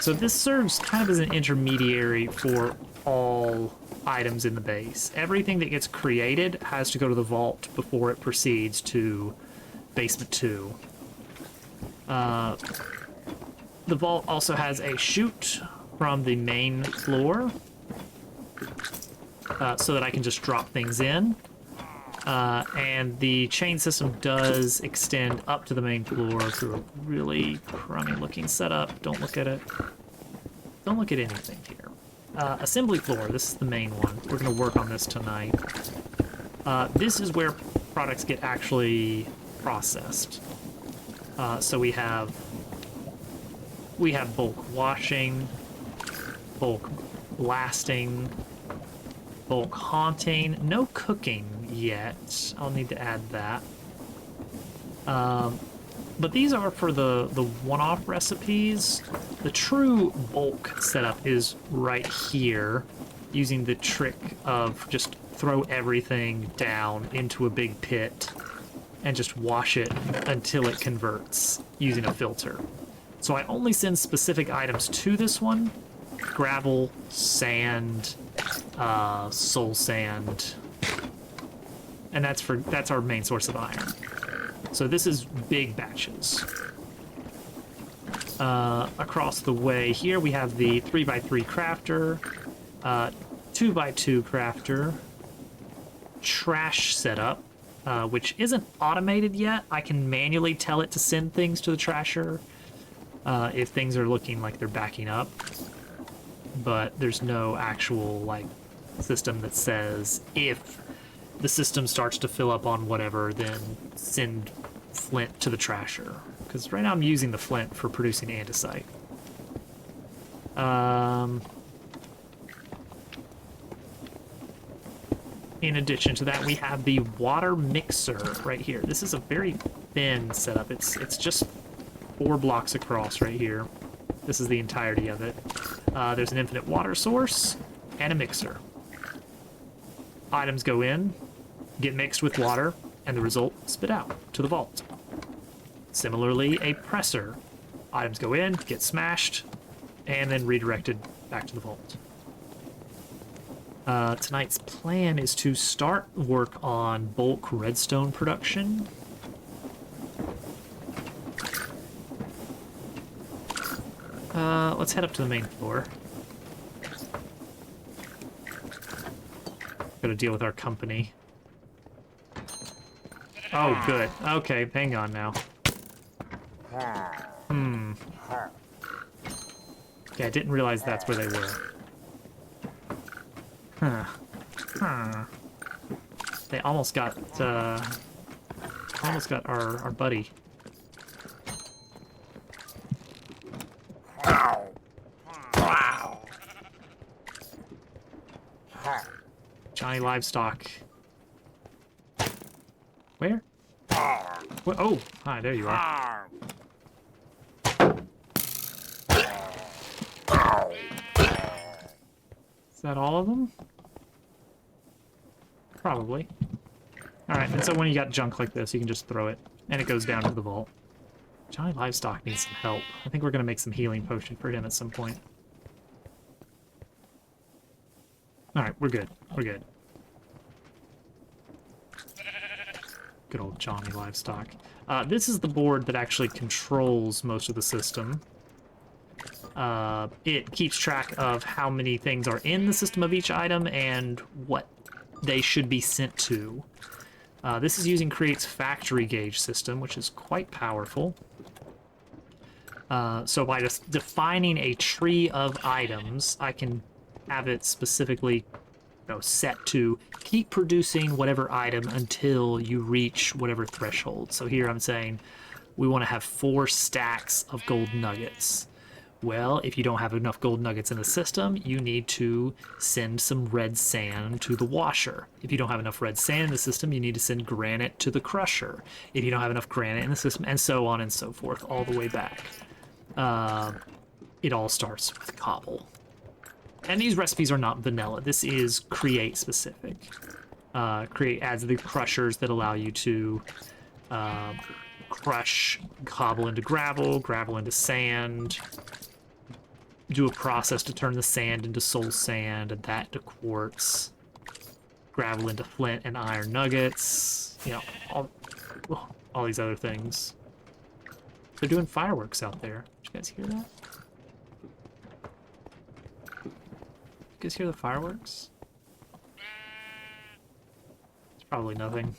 So this serves kind of as an intermediary for all items in the base. Everything that gets created has to go to the vault before it proceeds to basement 2. The vault also has a chute from the main floor, so that I can just drop things in. And the chain system does extend up to the main floor through a really crummy looking setup. Don't look at it. Don't look at anything here. Assembly floor, this is the main one. We're gonna work on this tonight. This is where products get actually processed. So we have bulk washing, bulk blasting, bulk haunting. No cooking yet. I'll need to add that. But these are for the one-off recipes. The true bulk setup is right here, using the trick of just throw everything down into a big pit and just wash it until it converts using a filter. So I only send specific items to this one: gravel, sand, soul sand, and that's our main source of iron. So this is big batches. Across the way here we have the 3x3 crafter, 2x2 crafter, trash setup, which isn't automated yet. I can manually tell it to send things to the trasher if things are looking like they're backing up, but there's no actual like system that says if the system starts to fill up on whatever, then send flint to the trasher. Because right now I'm using the flint for producing andesite. In addition to that, we have the water mixer right here. This is a very thin setup. It's just 4 blocks across right here. This is the entirety of it. There's an infinite water source and a mixer. Items go in, get mixed with water, and the result spit out to the vault. Similarly, a presser. Items go in, get smashed, and then redirected back to the vault. Tonight's plan is to start work on bulk redstone production. Let's head up to the main floor. Gotta deal with our company. Oh, good. Okay, hang on now. Okay, I didn't realize that's where they were. They almost got our buddy. Johnny Livestock. Where? What? Oh, hi, there you are. Is that all of them? Probably. Alright, and so when you got junk like this, you can just throw it, and it goes down to the vault. Johnny Livestock needs some help. I think we're gonna make some healing potion for him at some point. Alright, we're good. We're good. Good old Johnny Livestock. This is the board that actually controls most of the system. It keeps track of how many things are in the system of each item and what they should be sent to. This is using Create's factory gauge system, which is quite powerful. So by just defining a tree of items, I can have it specifically set to keep producing whatever item until you reach whatever threshold. So here I'm saying we want to have 4 stacks of gold nuggets. Well, if you don't have enough gold nuggets in the system, you need to send some red sand to the washer. If you don't have enough red sand in the system, you need to send granite to the crusher. If you don't have enough granite in the system, and so on and so forth, all the way back. It all starts with cobble. And these recipes are not vanilla. This is Create specific. Create adds the crushers that allow you to crush cobble into gravel, gravel into sand, do a process to turn the sand into soul sand and that to quartz, gravel into flint and iron nuggets, you know, all these other things. They're doing fireworks out there. Did you guys hear that? You guys hear the fireworks? It's probably nothing.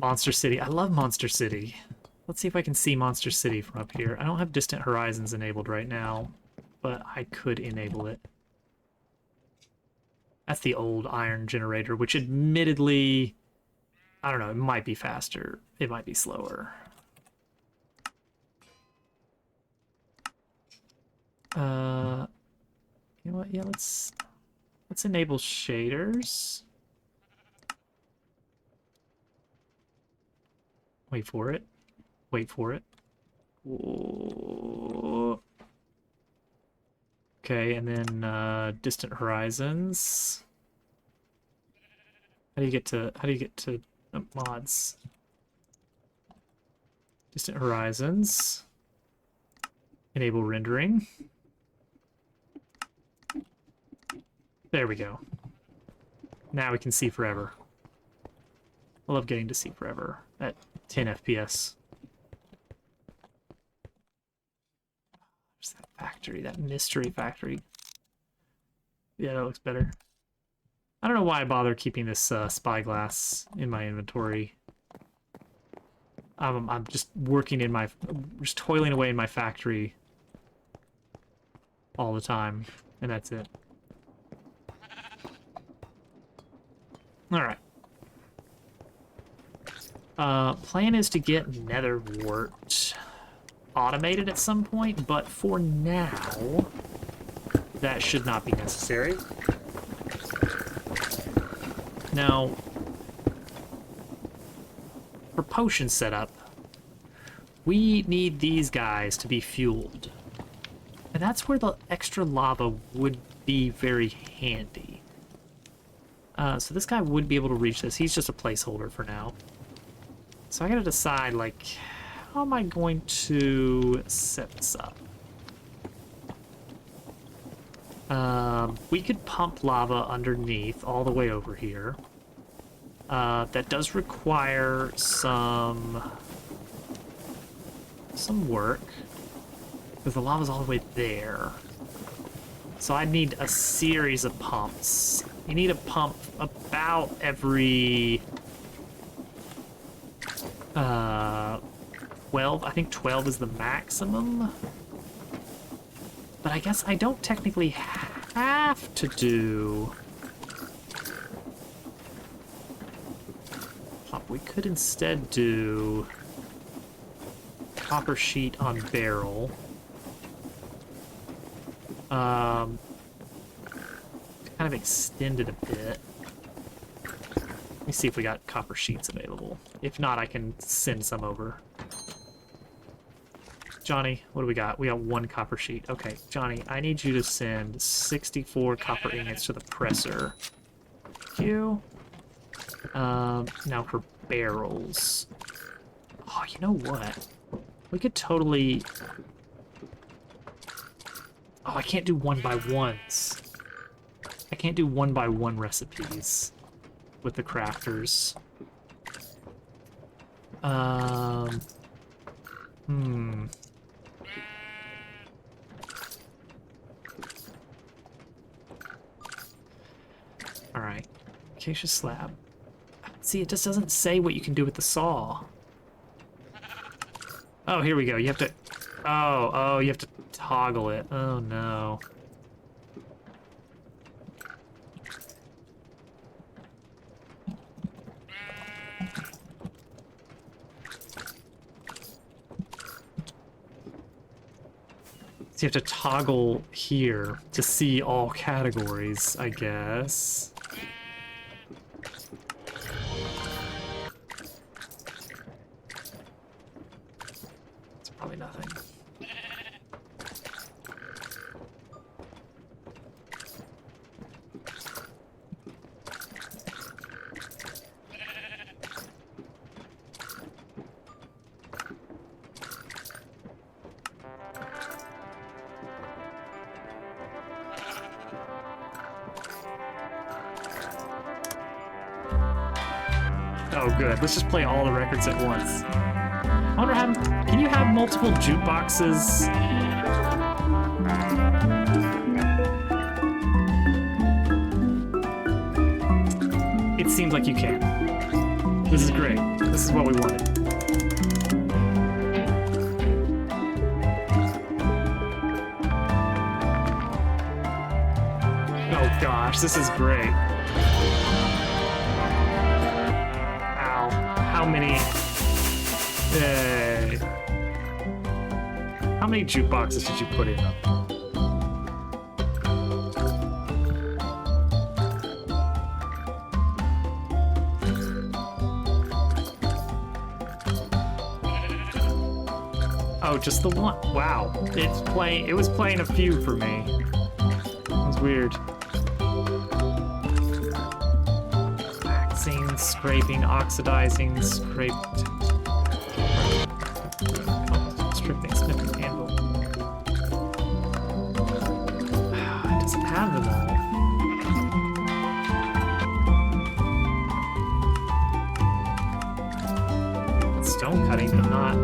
Monster City. I love Monster City. Let's see if I can see Monster City from up here. I don't have Distant Horizons enabled right now, but I could enable it. That's the old iron generator, which admittedly, I don't know, it might be faster. It might be slower. You know what? Yeah, let's enable shaders. Wait for it. Wait for it. Whoa. Okay, and then Distant Horizons. How do you get to mods? Distant Horizons. Enable rendering. There we go. Now we can see forever. I love getting to see forever at 10 FPS. There's that factory, that mystery factory. Yeah, that looks better. I don't know why I bother keeping this spyglass in my inventory. I'm just working in my, just toiling away in my factory all the time, and that's it. All right. Plan is to get Nether Wart automated at some point, but for now, that should not be necessary. Now, for potion setup, we need these guys to be fueled. And that's where the extra lava would be very handy. So this guy would be able to reach this. He's just a placeholder for now. So I gotta decide, like, how am I going to set this up? We could pump lava underneath all the way over here. That does require some work, because the lava's all the way there. So I'd need a series of pumps. You need a pump about every 12. I think 12 is the maximum. But I guess I don't technically have to do pump. We could instead do copper sheet on barrel. Kind of extend it a bit. Let me see if we got copper sheets available. If not, I can send some over. Johnny, what do we got? We got 1 copper sheet. Okay, Johnny, I need you to send 64 copper ingots to the presser. Thank you. Now for barrels. Oh, you know what? We could totally... Oh, I can't do 1x1s. I can't do 1x1 recipes with the crafters. Alright. Acacia slab. See, it just doesn't say what you can do with the saw. Oh, here we go. You have to... Oh, you have to toggle it. Oh, no. So you have to toggle here to see all categories, I guess. It's probably nothing. Oh, good. Let's just play all the records at once. I wonder how. Can you have multiple jukeboxes? It seems like you can. This is great. This is what we wanted. Oh gosh, this is great. Ow. How many... How many jukeboxes did you put in? Oh, just the one. Wow. It's playing. It was playing a few for me. It was weird. Waxing, scraping, oxidizing, scraped. Stripping, snipping, anvil. It doesn't have them all. It's stone cutting, but not.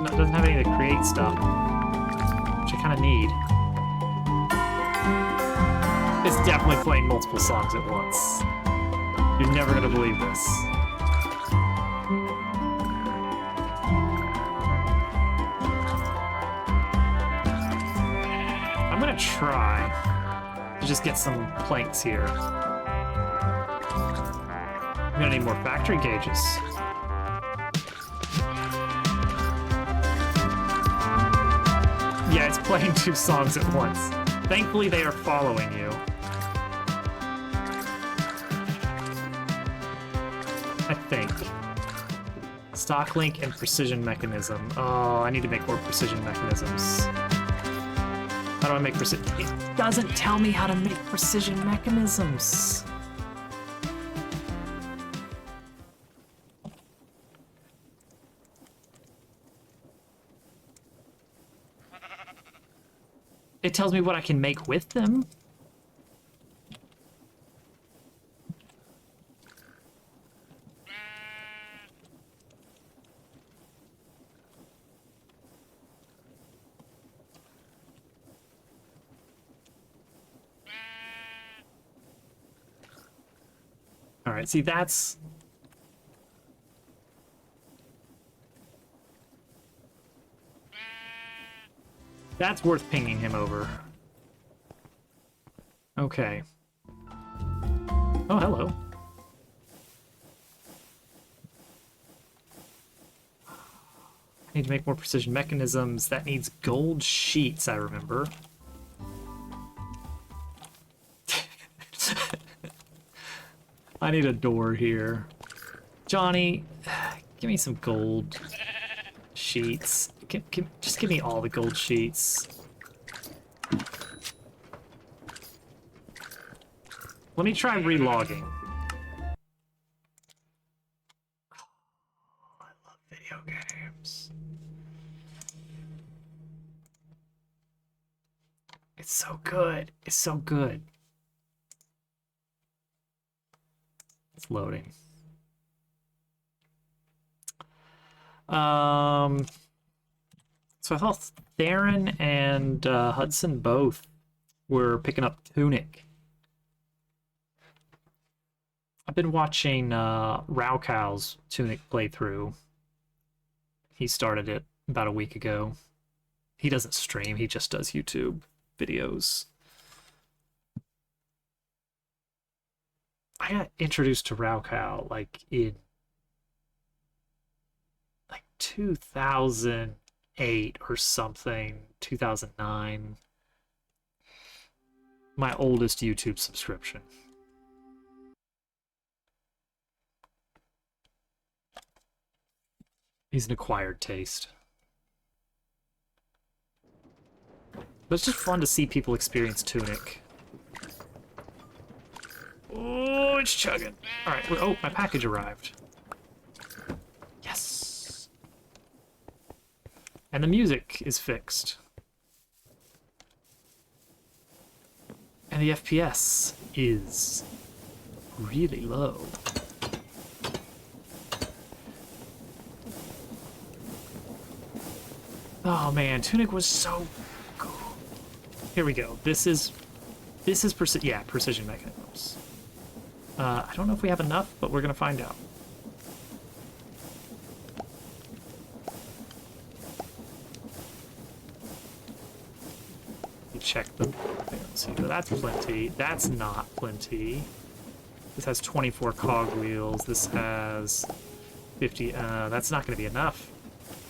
It doesn't have any of the create stuff, which I kind of need. It's definitely playing multiple songs at once. You're never gonna believe this. I'm gonna try to just get some planks here. I'm gonna need more factory gauges. Yeah, it's playing two songs at once. Thankfully, they are following you. I think. Stock link and precision mechanism. Oh, I need to make more precision mechanisms. How do I make precision? It doesn't tell me how to make precision mechanisms. It tells me what I can make with them. All right, see, that's... That's worth pinging him over. Okay. Oh, hello. I need to make more precision mechanisms. That needs gold sheets, I remember. I need a door here. Johnny, give me some gold sheets. Just give me all the gold sheets. Let me try relogging. Oh, I love video games. It's so good. It's so good. It's loading. So I thought Theron and Hudson both were picking up Tunic. I've been watching Raukow's Tunic playthrough. He started it about a week ago. He doesn't stream, he just does YouTube videos. I got introduced to Raukow like in 2008 or something, 2009. My oldest YouTube subscription. He's an acquired taste. But it's just fun to see people experience Tunic. Oh, it's chugging. Alright, oh, my package arrived. Yes! And the music is fixed. And the FPS is really low. Oh man, Tunic was so cool. Here we go. This is precision mechanisms. I don't know if we have enough, but we're gonna find out. You check the. Let's see, that's plenty. That's not plenty. This has 24 cogwheels. This has 50. That's not gonna be enough.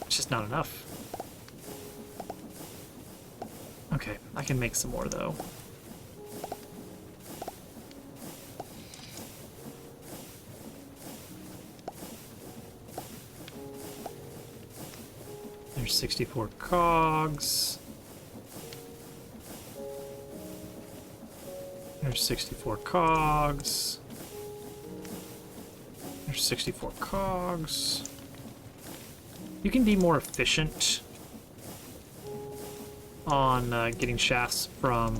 It's just not enough. Okay, I can make some more though. There's 64 cogs. There's 64 cogs. There's 64 cogs. You can be more efficient on getting shafts from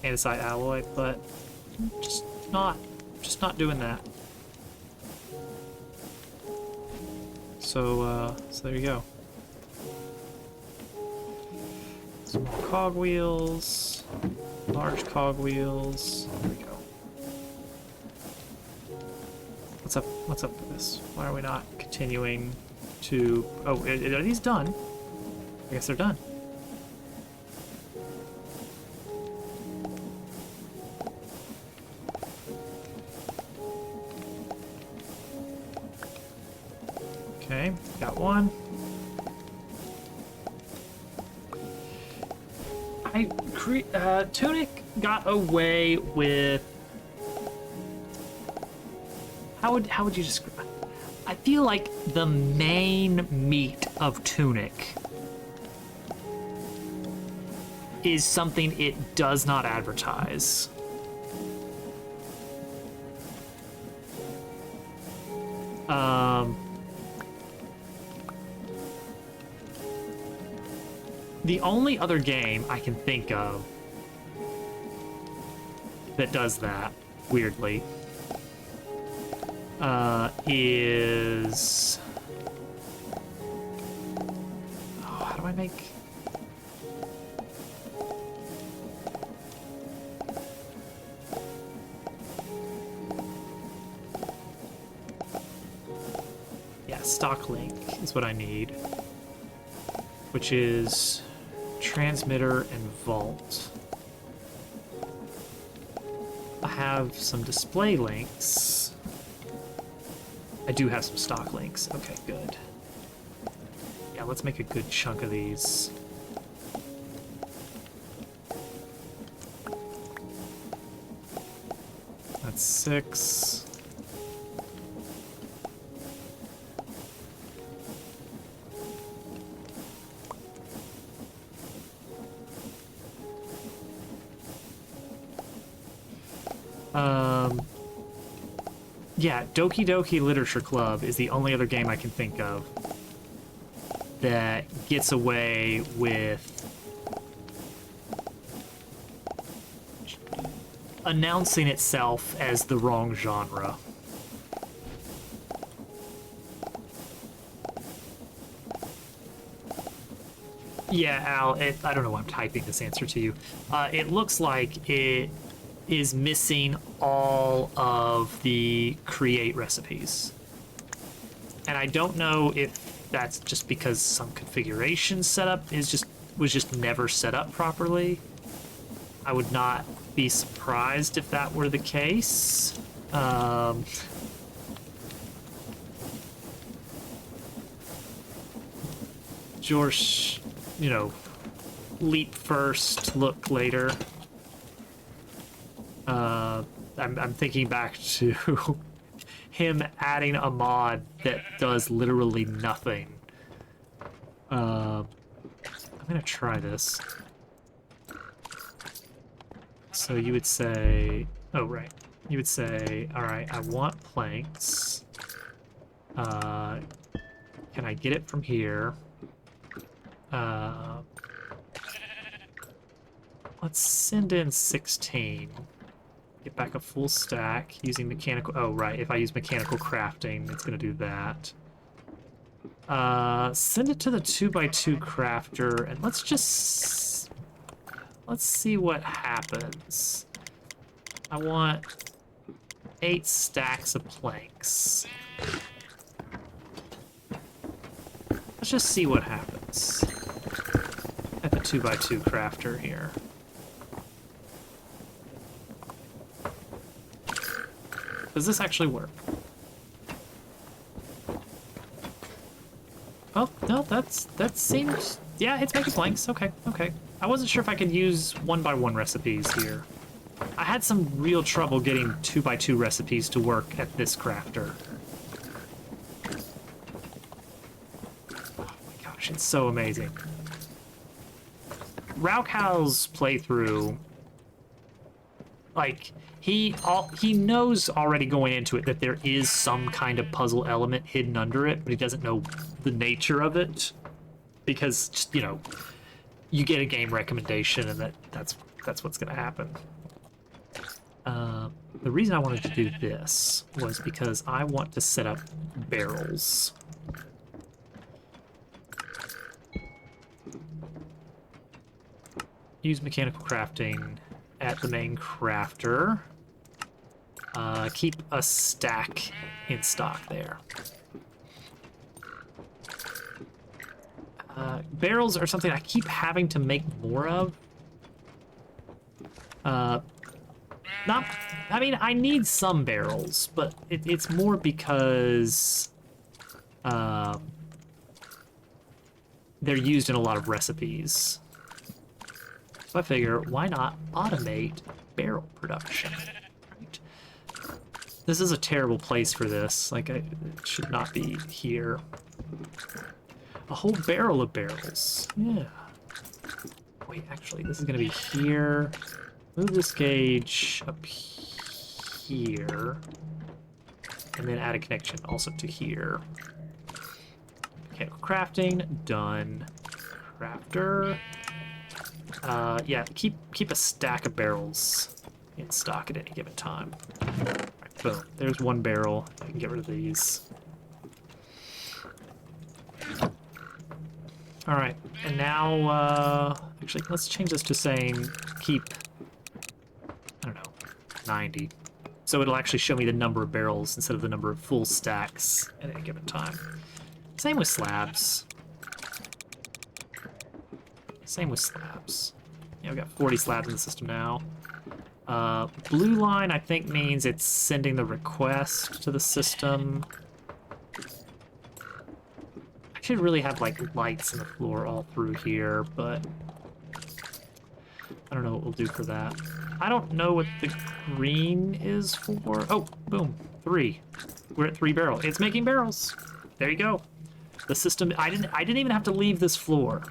andesite alloy, but just not doing that. So there you go. Small cogwheels, large cogwheels. There we go. What's up? What's up with this? Why are we not continuing to? Oh, are these done? I guess they're done. Okay, got one. Tunic got away with. How would you describe? I feel like the main meat of Tunic is something it does not advertise. The only other game I can think of that does that, weirdly, is... Oh, how do I make... Yeah, stock link is what I need, which is transmitter and vault. I have some display links. I do have some stock links. Okay, good. Yeah, let's make a good chunk of these. That's 6. Yeah, Doki Doki Literature Club is the only other game I can think of that gets away with announcing itself as the wrong genre. Yeah, Al, I don't know why I'm typing this answer to you. It looks like it is missing all of the create recipes. And I don't know if that's just because some configuration setup was just never set up properly. I would not be surprised if that were the case. George, you know, leap first, look later. I'm thinking back to him adding a mod that does literally nothing. I'm gonna try this. So you would say, oh right, you would say, all right, I want planks. Can I get it from here? Let's send in 16. Get back a full stack using mechanical... Oh, right. If I use mechanical crafting, it's going to do that. Send it to the 2x2 crafter, and let's see what happens. I want 8 stacks of planks. Let's just see what happens at the 2x2 crafter here. Does this actually work? Oh, no, that seems... Yeah, it's making planks. Okay, okay. I wasn't sure if I could use 1x1 recipes here. I had some real trouble getting 2x2 recipes to work at this crafter. Oh my gosh, it's so amazing. Raukow's playthrough, like, he knows already going into it that there is some kind of puzzle element hidden under it, but he doesn't know the nature of it because, just, you know, you get a game recommendation and that's what's gonna happen. The reason I wanted to do this was because I want to set up barrels. Use mechanical crafting at the main crafter. Keep a stack in stock there. Barrels are something I keep having to make more of. I mean, I need some barrels, but it's more because they're used in a lot of recipes. So I figure, why not automate barrel production? Right? This is a terrible place for this. Like, it should not be here. A whole barrel of barrels. Yeah. Wait, actually, this is gonna be here. Move this gauge up here. And then add a connection also to here. Mechanical crafting, done. Crafter. Yeah, keep a stack of barrels in stock at any given time. Right, boom. There's one barrel. I can get rid of these. All right, and now, actually, let's change this to saying keep, I don't know, 90. So it'll actually show me the number of barrels instead of the number of full stacks at any given time. Same with slabs. Same with slabs. Yeah, we've got 40 slabs in the system now. Blue line, I think, means it's sending the request to the system. I should really have, like, lights in the floor all through here, but I don't know what we'll do for that. I don't know what the green is for. Oh, boom, 3. We're at 3 barrels. It's making barrels. There you go. The system, I didn't even have to leave this floor.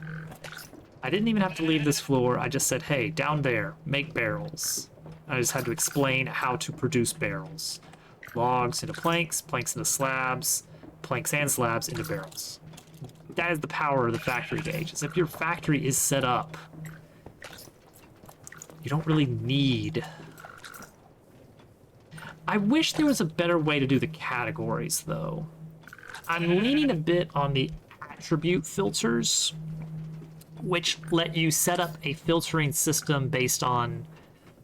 I didn't even have to leave this floor. I just said, hey, down there, make barrels. I just had to explain how to produce barrels. Logs into planks, planks into slabs, planks and slabs into barrels. That is the power of the factory gauge. Is if your factory is set up, you don't really need... I wish there was a better way to do the categories, though. I'm leaning a bit on the attribute filters, which let you set up a filtering system based on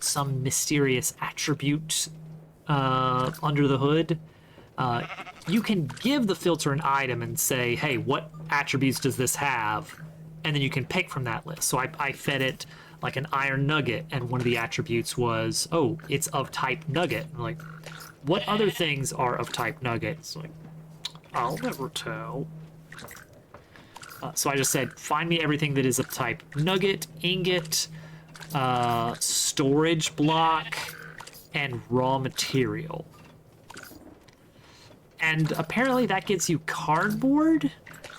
some mysterious attribute under the hood. You can give the filter an item and say, hey, what attributes does this have? And then you can pick from that list. So I fed it like an iron nugget, and one of the attributes was, oh, it's of type nugget. I'm like, what other things are of type nugget? It's like, I'll never tell. So I just said, find me everything that is of type nugget, ingot, storage block, and raw material. And apparently that gets you cardboard,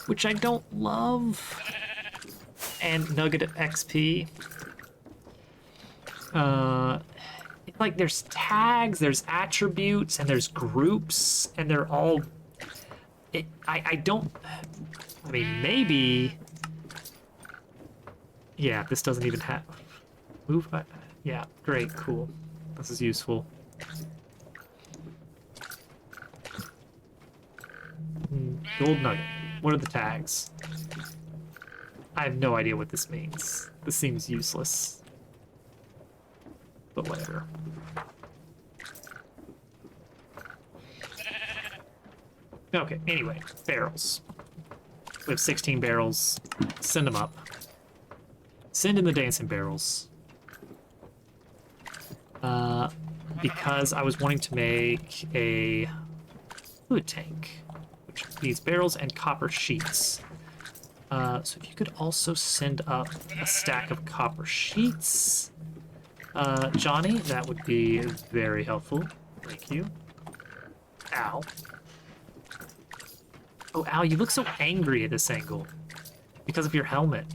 which I don't love, and nugget XP. Like, there's tags, there's attributes, and there's groups, and they're all... I mean, maybe... Yeah, this doesn't even have... Move... Yeah, great, cool. This is useful. Gold nugget. What are the tags? I have no idea what this means. This seems useless. But whatever. Okay, anyway, barrels. We have 16 barrels. Send them up. Send in the dancing barrels. Because I was wanting to make a fluid tank, which needs barrels and copper sheets. So if you could also send up a stack of copper sheets, Johnny, that would be very helpful. Thank you. Ow. Oh, Al, you look so angry at this angle because of your helmet.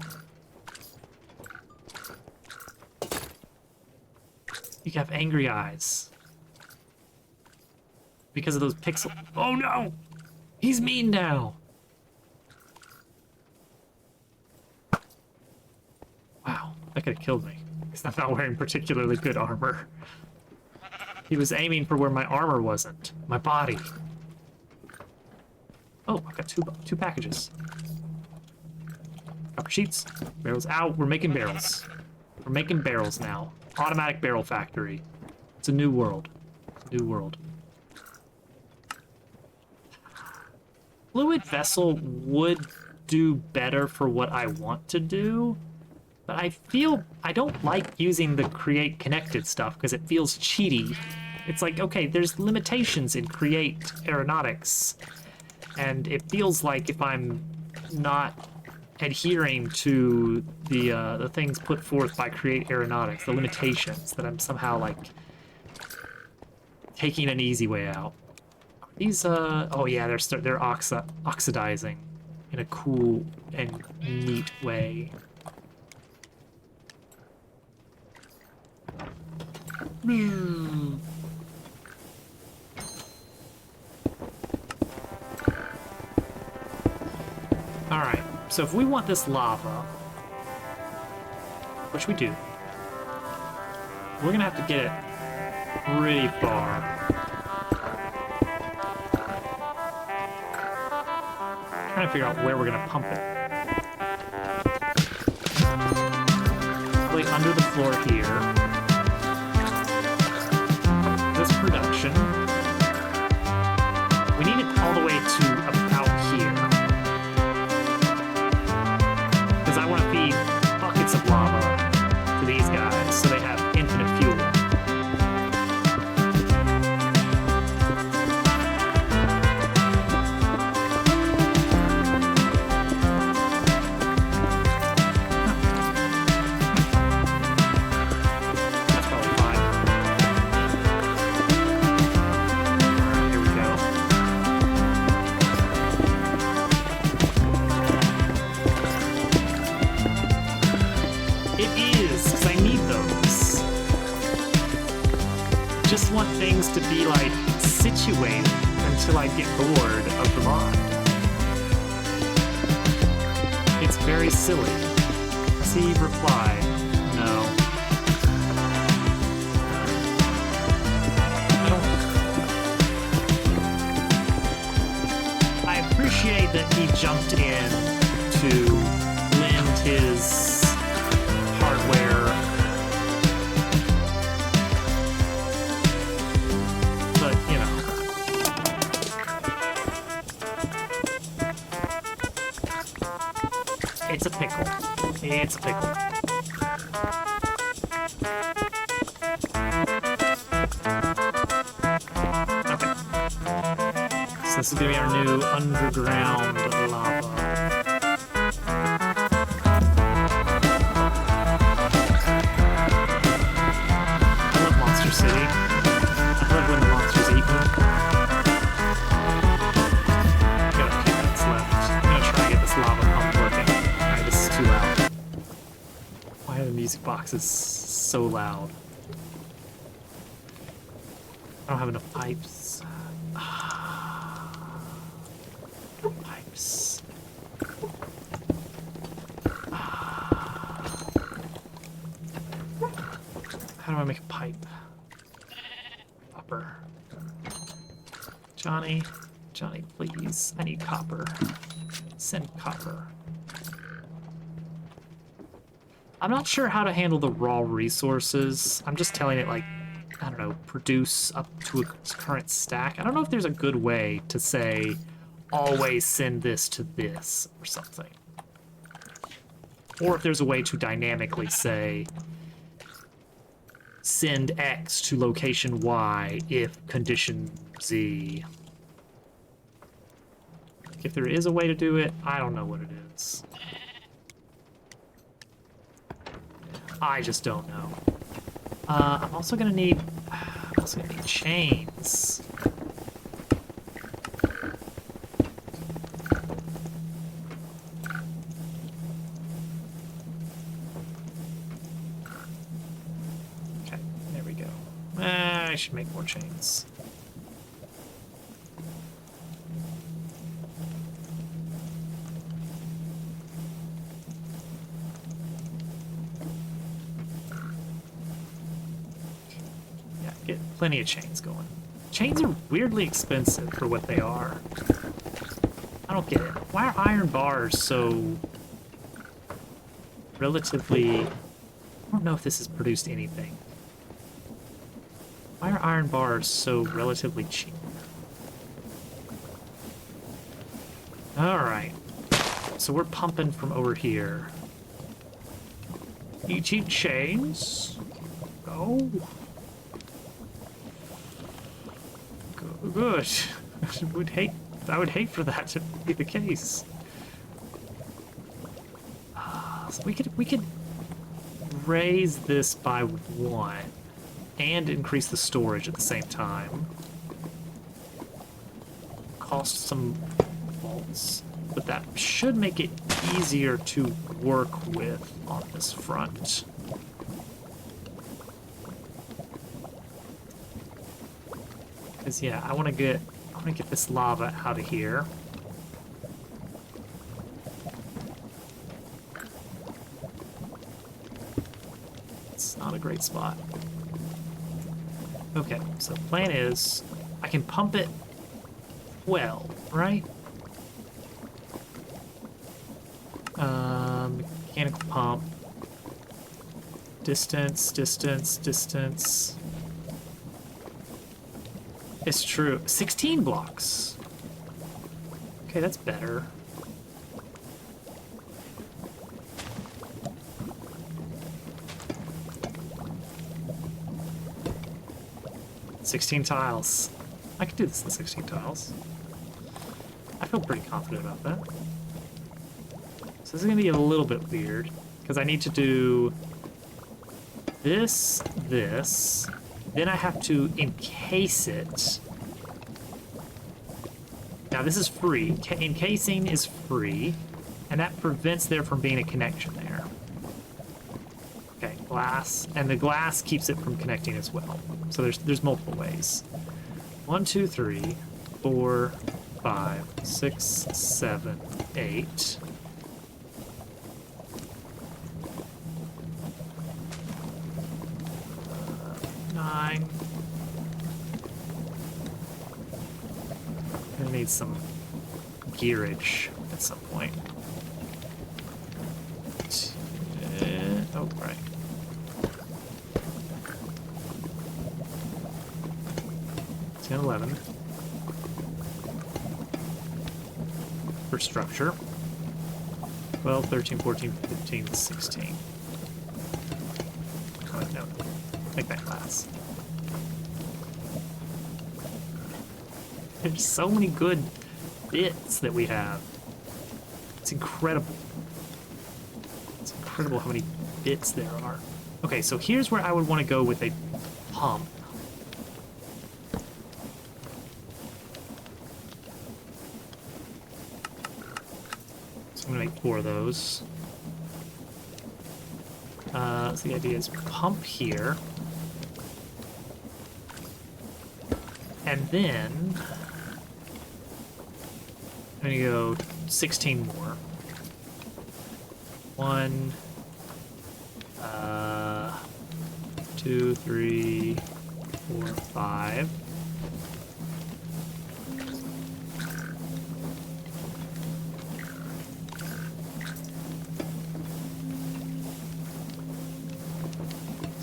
You have angry eyes. Because of those pixels. Oh no! He's mean now! Wow, that could have killed me. Because I'm not wearing particularly good armor. He was aiming for where my armor wasn't. My body. Oh, I've got two packages. Copper sheets. Barrels out. We're making barrels. We're making barrels now. Automatic barrel factory. It's a new world. New world. Fluid vessel would do better for what I want to do, but I feel I don't like using the create connected stuff because it feels cheaty. It's like, okay, there's limitations in create aeronautics, and it feels like if I'm not adhering to the things put forth by Create Aeronautics, the limitations, that I'm somehow like taking an easy way out. These oh yeah, they're oxidizing in a cool and neat way. All right. So if we want this lava, which we do, we're gonna have to get it pretty far. Trying to figure out where we're gonna pump it. Probably under the floor here. This production. We need it all the way to about here. I want to feed buckets of lava to these guys so they have infinite fuel. That's probably fine. Alright, here we go. It is, because I need those. Just want things to be, like, situated until I get bored of the mod. It's very silly. See reply. No. I appreciate that he jumped in to lend his hardware, but you know, it's a pickle. It's a pickle. Okay. So this is gonna be our new underground lava. City. I love when the monsters eat me. Got a few minutes left. I'm gonna try to get this lava pump working. Alright, this is too loud. Why are the music boxes so loud? I don't have enough pipes. Pipes. How do I make a pipe? Johnny, please. I need copper. Send copper. I'm not sure how to handle the raw resources. I'm just telling it, like, I don't know, produce up to its current stack. I don't know if there's a good way to say, always send this to this or something. Or if there's a way to dynamically say, send X to location Y if condition Z. If there is a way to do it, I don't know what it is. I just don't know. I'm also gonna need chains. Okay, there we go. I should make more chains. Get plenty of chains going. Chains are weirdly expensive for what they are. I don't get it. Why are iron bars so relatively... I don't know if this has produced anything. Why are iron bars so relatively cheap? Alright. So we're pumping from over here. ET chains. Go. Good. I would hate for that to be the case. So we could raise this by 1 and increase the storage at the same time. Cost some bolts, but that should make it easier to work with on this front. Because yeah, I want to get this lava out of here. It's not a great spot. Okay, so the plan is I can pump it well, right? Mechanical pump. Distance, distance, distance. It's true. 16 blocks. Okay, that's better. $16 tiles. I could do this in 16 tiles. I feel pretty confident about that. So this is gonna be a little bit weird, because I need to do this, then I have to encase it. Now this is free. Encasing is free, and that prevents there from being a connection there. Okay, glass, and the glass keeps it from connecting as well. So there's multiple ways. 1, 2, 3, 4, 5, 6, 7, 8. Gonna need some gearage at some point. Oh, right. It's 10, 11. For structure. 12, 13, 14, 15, 16. Oh, no. Make that glass. There's so many good bits that we have. It's incredible. It's incredible how many bits there are. Okay, so here's where I would want to go with a pump. So I'm going to make 4 of those. So the idea is pump here. And then I'm gonna go 16 more. 1, 2, 3, 4, 5.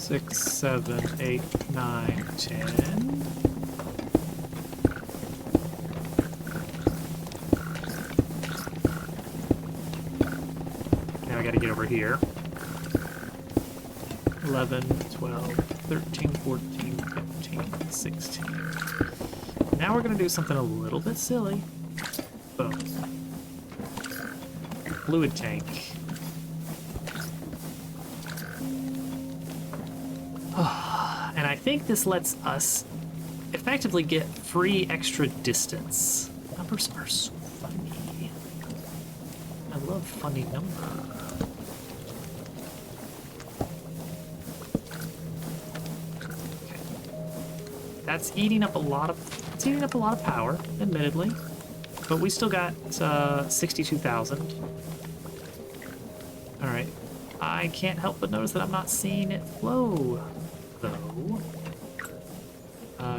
6, 7, 8, 9, 10. Now I gotta get over here. 11, 12, 13, 14, 15, 16. Now we're gonna do something a little bit silly. Boom. Fluid tank. And I think this lets us effectively get free extra distance. Numbers are so funny. I love funny numbers. Okay. That's eating up a lot of power, admittedly. But we still got 62,000. All right. I can't help but notice that I'm not seeing it flow, though.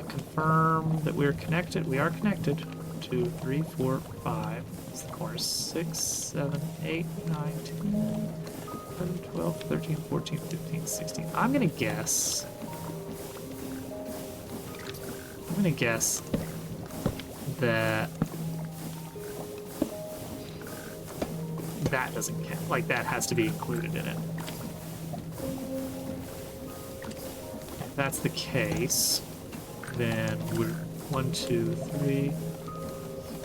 Confirm that we're connected. We are connected. 2, 3, 4, 5. That's the course. 6, 7, 8, 9, 10, 11, 12, 13, 14, 15, 16. I'm gonna guess that that doesn't count. Like, that has to be included in it. If that's the case, then we're 1, 2, 3,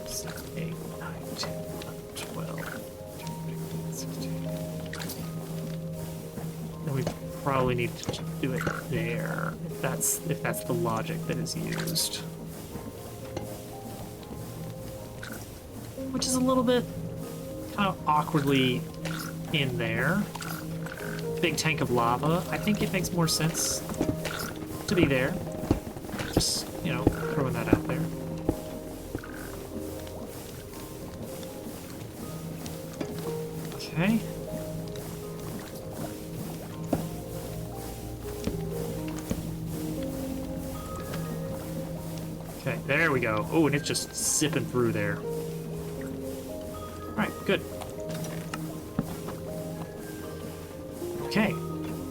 6, 8, 9, 10, 11, 12, 13, 14, 16. Then we probably need to do it there, if that's the logic that is used. Which is a little bit kind of awkwardly in there. Big tank of lava. I think it makes more sense to be there. Just, you know, throwing that out there. Okay. Okay, there we go. Oh, and it's just zipping through there. Alright, good. Okay,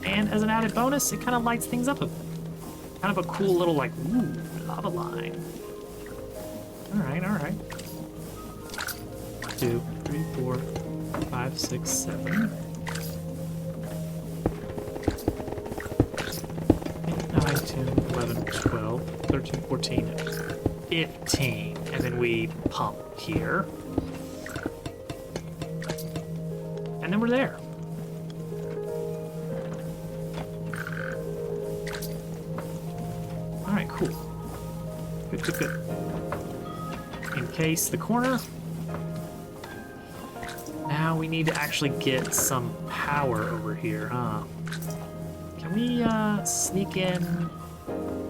and as an added bonus, it kind of lights things up a kind of a cool little, like, ooh, lava line. Alright, alright. 2, 3, 4, 5, 6, 7. 8, 9, 10, 11, 12, 13, 14, 15. And then we pump here. And then we're there. Alright, cool. Good, good, good. Encase the corner. Now we need to actually get some power over here, huh? Can we sneak in?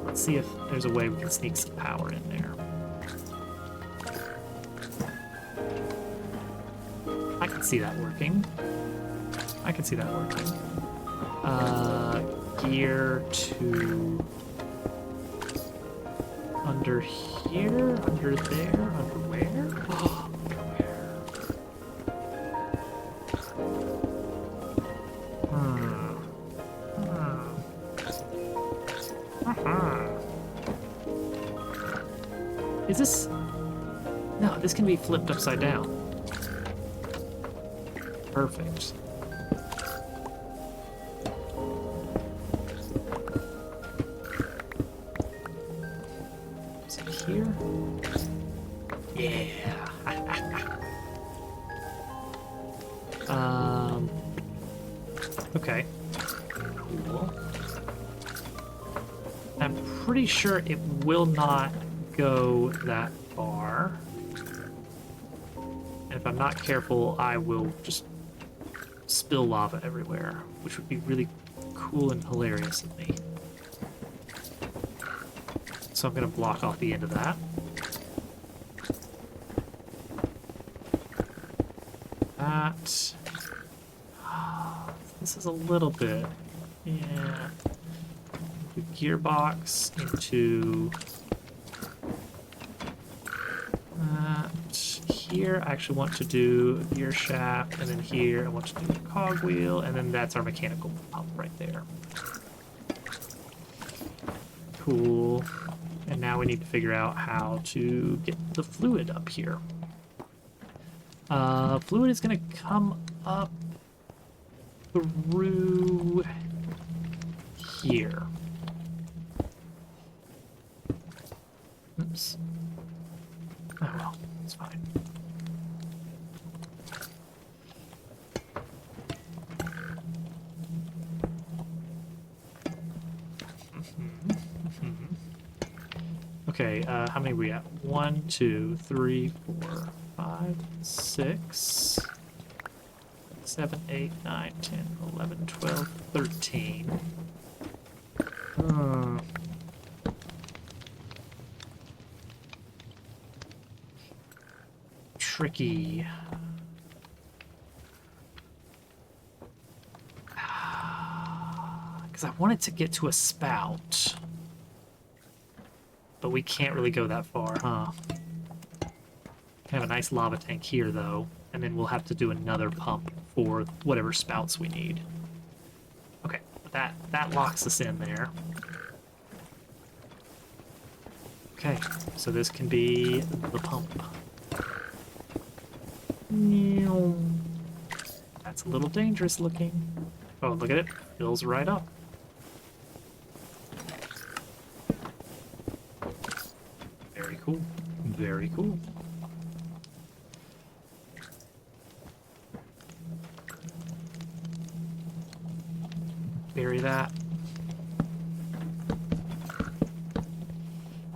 Let's see if there's a way we can sneak some power in there. I can see that working. I can see that working. Gear to under here, under there, under where? Oh, Is this? No, this can be flipped upside down. Perfect. Is it here? Yeah. Okay. Cool. I'm pretty sure it will not go that far. And if I'm not careful, I will just spill lava everywhere, which would be really cool and hilarious of me. So I'm going to block off the end of that. That. This is a little bit. Yeah. The gearbox into that. Here, I actually want to do a gear shaft, and then here I want to do a cogwheel, and then that's our mechanical pump right there. Cool. And now we need to figure out how to get the fluid up here. Fluid is going to come up through here. Oops. Oh well, it's fine. Okay, how many we at? 1, 2, 3, 4, 5, 6, 7, 8, 9, 10, 11, 12, 13. Tricky. Because I wanted to get to a spout. But we can't really go that far, huh? Have a nice lava tank here, though, and then we'll have to do another pump for whatever spouts we need. Okay, that locks us in there. Okay, so this can be the pump. That's a little dangerous looking. Oh, look at it. Fills right up. Very cool. Very cool. Bury that.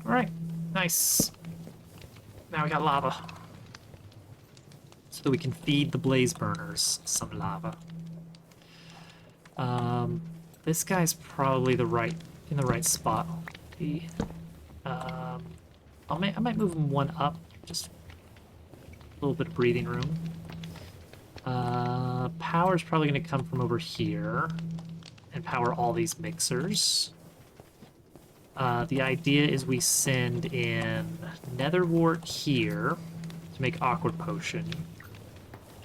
Alright. Nice. Now we got lava. So that we can feed the blaze burners some lava. This guy's probably in the right spot. I might move him one up, just a little bit of breathing room. Power's probably going to come from over here and power all these mixers. The idea is we send in nether wart here to make awkward potion,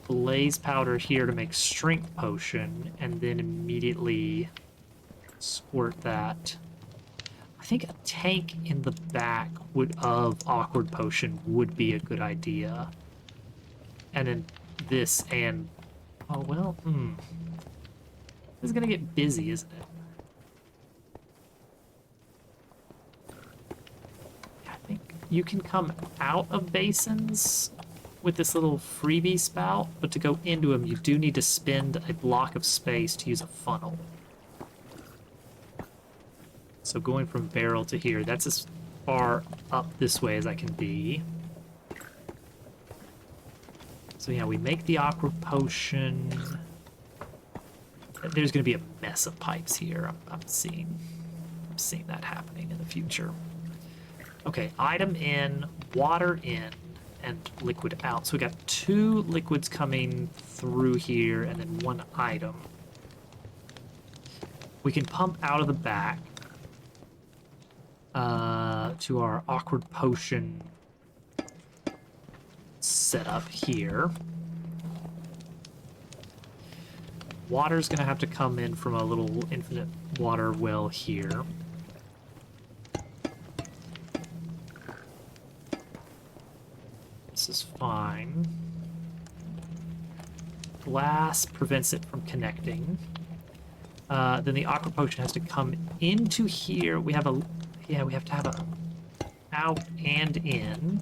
blaze powder here to make strength potion, and then immediately squirt that. I think a tank in the back of awkward potion would be a good idea. And then this and... oh, well, This is gonna get busy, isn't it? I think you can come out of basins with this little freebie spout, but to go into them, you do need to spend a block of space to use a funnel. So going from barrel to here, that's as far up this way as I can be. So yeah, we make the awkward potion. There's going to be a mess of pipes here. I'm seeing that happening in the future. Okay, item in, water in, and liquid out. So we got 2 liquids coming through here, and then 1 item. We can pump out of the back to our awkward potion setup here. Water's gonna have to come in from a little infinite water well here. This is fine. Glass prevents it from connecting. Then the aqua potion has to come into here. We have to have a out and in.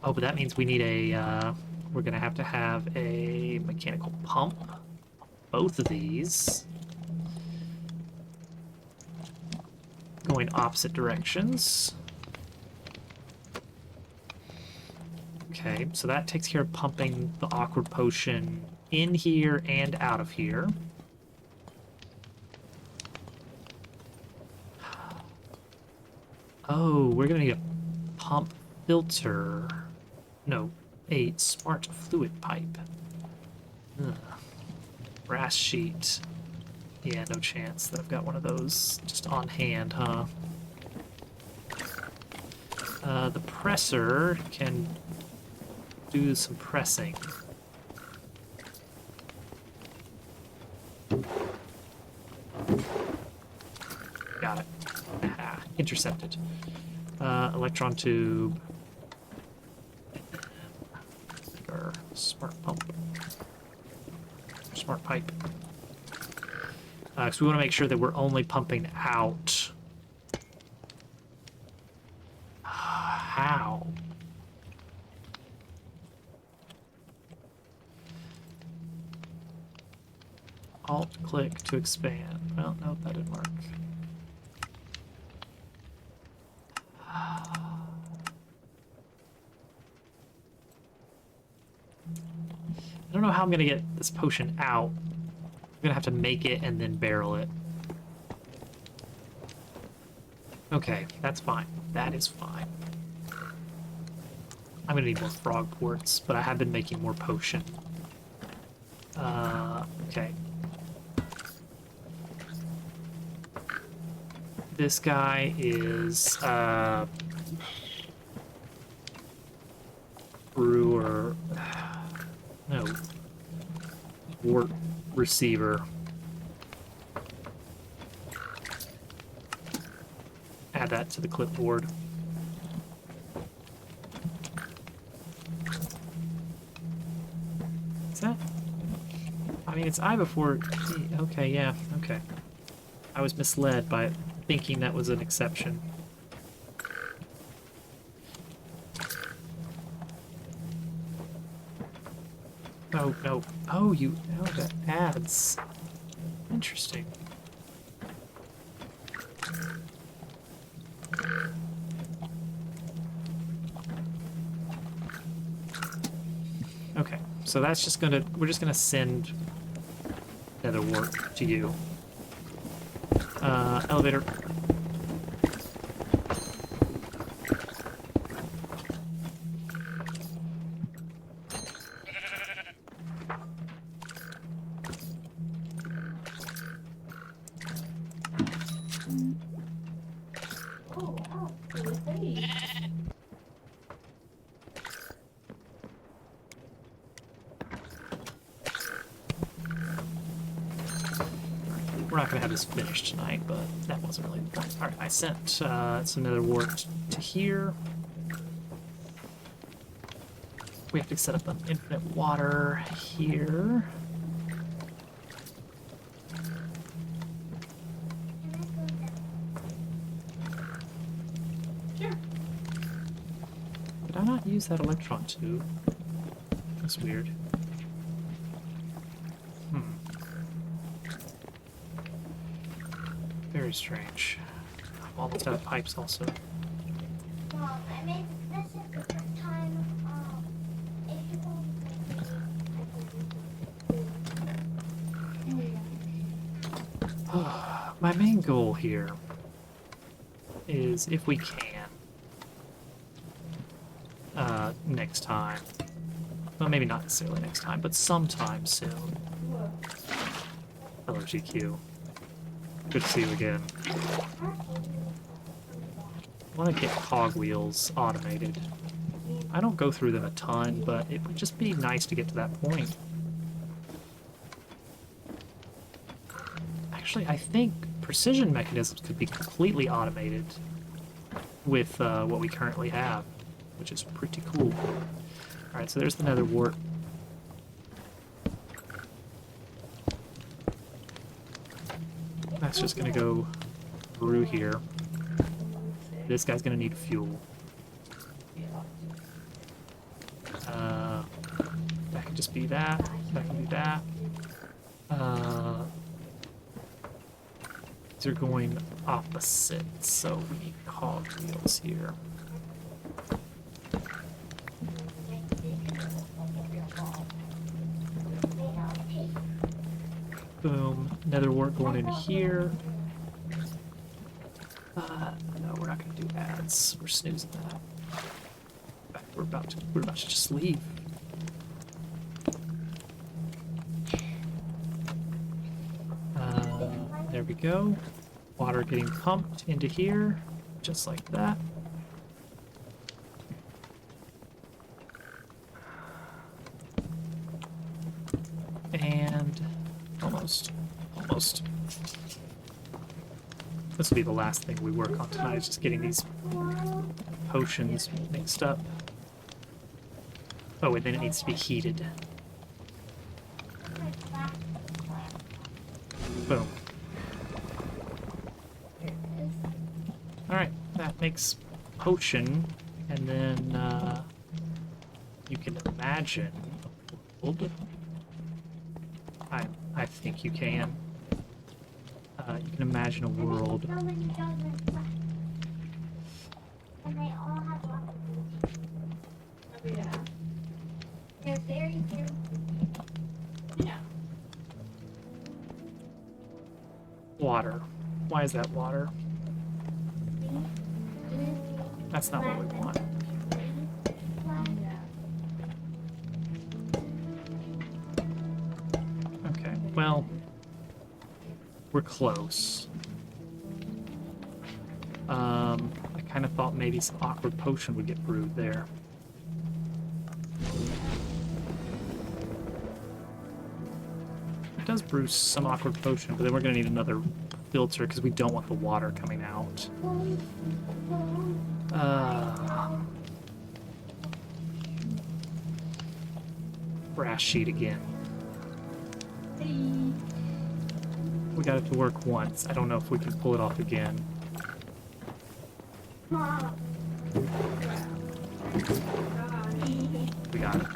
Oh, but that means we need a, we're gonna have to have a mechanical pump. Both of these. Going opposite directions. Okay, so that takes care of pumping the awkward potion in here and out of here. Oh, we're gonna need a pump filter. No, a smart fluid pipe. Ugh. Brass sheet. Yeah, no chance that I've got one of those just on hand, huh? The presser can do some pressing. intercepted. Electron tube. Or smart pump. Smart pipe. Because we want to make sure that we're only pumping out. How? Alt-click to expand. Well, no, that didn't work. I don't know how I'm gonna get this potion out. I'm gonna have to make it and then barrel it. Okay, that's fine. That is fine. I'm gonna need more frog quartz, but I have been making more potion. Okay. This guy is, brewer. No. Wart receiver. Add that to the clipboard. Is that? I mean, it's I before T. Okay, yeah, okay. I was misled by thinking that was an exception. Oh, no. Oh, you... Oh, that adds. Interesting. Okay, so that's just gonna... We're just gonna send nether wart to you. Elevator. We're not gonna have this finished tonight, but that wasn't really the point. Alright, I sent some nether wart to here. We have to set up an infinite water here. Sure. Did I not use that electron tube? That's weird. Very strange. I'm almost out of pipes also. Mom, I made this at the time, if you My main goal here is, if we can, next time. Well, maybe not necessarily next time, but sometime soon. Hello, GQ. Good to see you again. I want to get cogwheels automated. I don't go through them a ton, but it would just be nice to get to that point. Actually, I think precision mechanisms could be completely automated with what we currently have, which is pretty cool. Alright, so there's the nether wart. That's just gonna go through here. This guy's gonna need fuel. That can just be that. That can be that. These are going opposite, so we need cogwheels here. Boom. Nether wart going in here. No, we're not gonna do ads. We're snoozing that. In fact, we're about to just leave. There we go. Water getting pumped into here, just like that. And almost. This will be the last thing we work on tonight, is just getting these potions mixed up. Oh, and then it needs to be heated. Boom. Alright, that makes potion, and then you can imagine a world. I think you can. You can imagine a world. And they all have lots of food. Yeah. They're very cute. Yeah. Water. Why is that water? That's not what we want. Yeah. Okay, well, we're close. I kind of thought maybe some awkward potion would get brewed there. It does brew some awkward potion, but then we're gonna need another filter because we don't want the water coming out. Brass sheet again. Hey. We got it to work once. I don't know if we can pull it off again. Mom. We got it.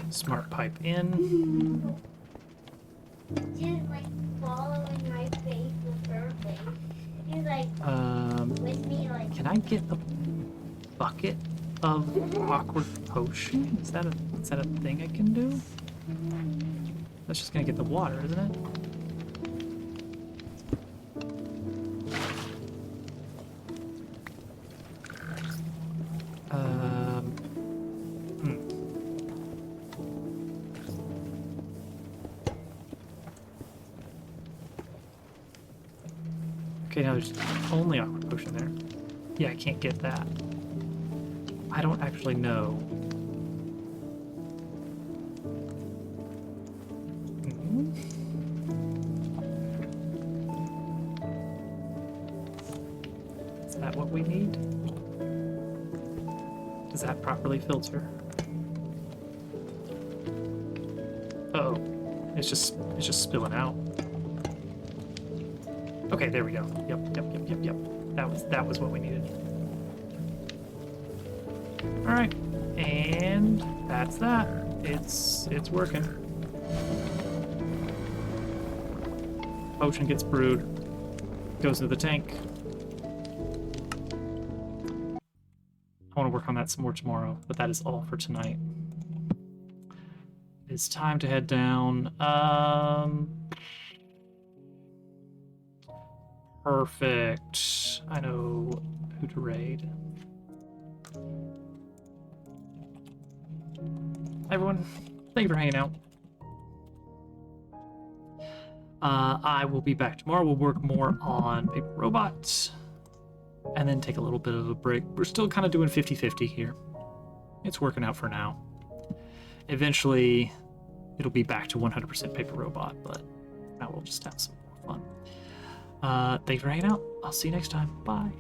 Smart pipe in. She's like following my face with her face. She's like with me like. Can I get a bucket of awkward potion? Is that a thing I can do? That's just gonna get the water, isn't it? Okay, now there's only awkward potion there. Yeah, I can't get that. I don't actually know. Is that what we need? Does that properly filter? Uh-oh. It's just spilling out. Okay, there we go. Yep. That was what we needed. All right, and that's that. It's working. Potion gets brewed, goes into the tank. I want to work on that some more tomorrow, but that is all for tonight. It's time to head down. Perfect. I know who to raid. Hi everyone, thank you for hanging out. I will be back tomorrow. We'll work more on Paper Robot and then take a little bit of a break. We're still kind of doing 50-50 here. It's working out for now. Eventually, it'll be back to 100% Paper Robot, but now we'll just have some more fun. Thanks for hanging out. I'll see you next time. Bye.